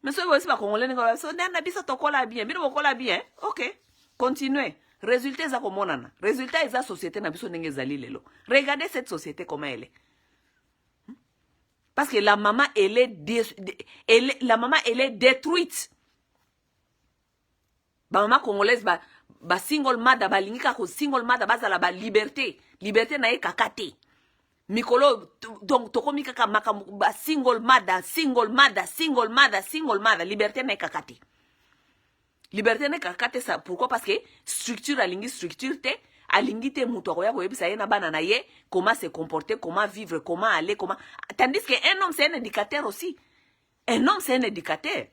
Mais ce aussi pas congolais ne so na bisa tokola bien, bino bokola bien. OK. Continuez. Résultat za ko monana. Résultat za société na biso ndenge zali lelo. Regardez cette société comment elle est. Parce que la maman elle est détruite. Ba maman congolaise ba single mother ba lingika ko single mother bazala ba liberté na ye kakate mikolo donc tokomi kaka makambo ba single mother liberté na ye kakate ça pourquoi? Parce que structure alingi structure te alingi te muto ko ya ko yebisa ye na bana na ye comment se comporter, comment vivre, comment aller, comment, tandis que un homme c'est un éducateur aussi. Un homme c'est un éducateur.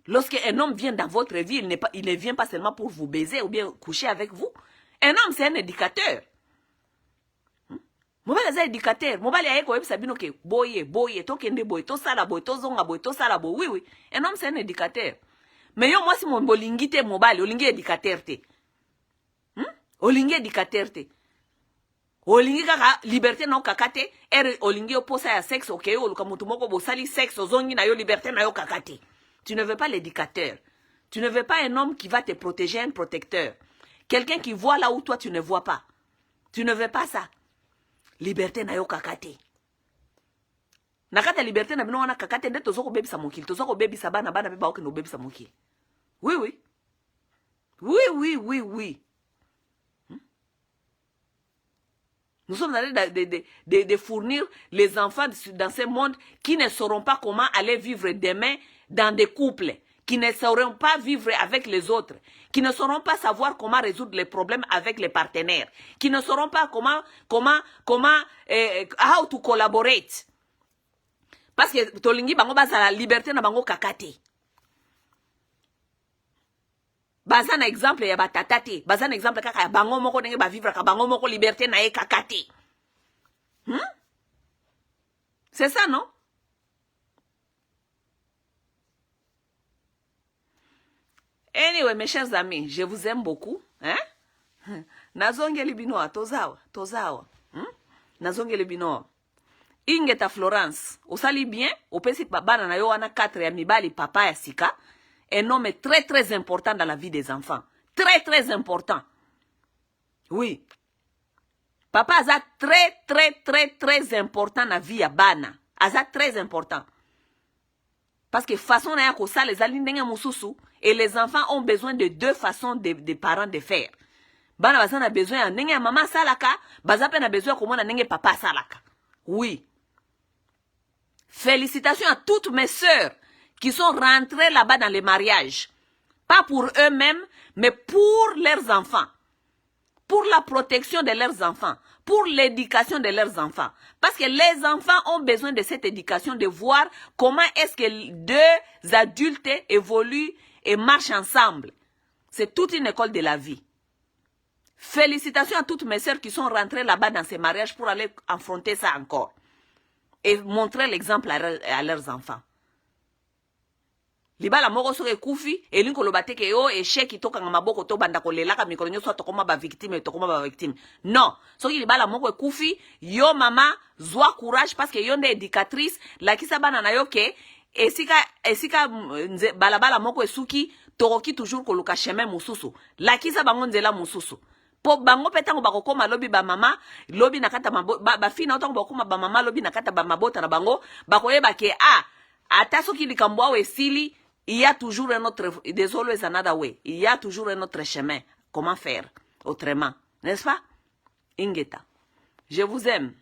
Lorsqu'un homme vient dans votre vie, il ne vient pas seulement pour vous baiser ou bien coucher avec vous. Un homme, c'est un éducateur. Mobile est un éducateur. Mobile est un sabino que boye, to kende boye, to sala boye, to zonga boye, to sala boye. Oui, oui. Un homme, c'est un éducateur. Mais yo, moi, si mon bolingi te mobile, olingi éducateur te. Olingi éducateur te. Olingi kaka liberté na kakate, olingi oposa ya sexe, ok, oluka mutumoko bosali sexe, ozongi na yo liberté na yo kakate. Tu ne veux pas l'éducateur. Tu ne veux pas un homme qui va te protéger, un protecteur. Quelqu'un qui voit là où toi tu ne vois pas. Tu ne veux pas ça. Liberté na yo kakate. Nakata liberté na bino wana kakate nde tozoko baby sa mokili. Tozoko baby sa bana beba oke no baby sa mokili. Oui, oui. Oui, oui, oui, oui. Nous sommes allés de fournir les enfants dans ce monde qui ne sauront pas comment aller vivre demain dans des couples, qui ne sauront pas vivre avec les autres, qui ne sauront pas savoir comment résoudre les problèmes avec les partenaires, qui ne sauront pas comment how to collaborate. Parce que tolingi bango basa la liberté na bango kakate. Baza na exemple ya batatate, baza na exemple kaka ya bango moko ndenge ba vivre ka bango moko liberté na ye kakate. C'est ça, non? Anyway, mes chers amis, je vous aime beaucoup. Hein? Nazongeli binoa, tozawa. Nazongeli binoa. Ingeta Florence, osali bien, opesi bana na yo wana 4 ya mibali papa ya sika. Un homme très très important dans la vie des enfants. Très très important. Oui. Papa aza très très très très important dans la vie ya bana. Aza très important. Parce que façon na ya ko sa les alindenge mususu et les enfants ont besoin de 2 façons de parents de faire. Bana baza na besoin ya ndenge ya maman salaka, baza pe na besoin ko mona ndenge papa salaka. Oui. Félicitations à toutes mes sœurs qui sont rentrées là-bas dans les mariages. Pas pour eux-mêmes, mais pour leurs enfants. Pour la protection de leurs enfants. Pour l'éducation de leurs enfants. Parce que les enfants ont besoin de cette éducation, de voir comment est-ce que 2 adultes évoluent et marchent ensemble. C'est toute une école de la vie. Félicitations à toutes mes sœurs qui sont rentrées là-bas dans ces mariages pour aller affronter ça encore. Et montrer l'exemple à leurs enfants. Libala moko soke kufi elinko lobate ke yo échec itoka nga maboko to banda kolelaka mikolo nyoso tokoma ba victime. Non, soki libala moko kufi yo mama zwa courage parce que yo nde éducatrice la kisa bana na yo ke esika balabala moko esuki toroki toujours koluka chemin mususu. La kisa bango nzela mususu. Po bango petango bakokoma lobi ba mama lobi nakata ba fina otango bakoma ba mama lobi nakata ba mabota na bango bakoyeba ke ata soki likambo awe esili. Il y a toujours un autre, there's always another way. Il y a toujours un autre chemin. Comment faire autrement, n'est-ce pas? Ingeta. Je vous aime.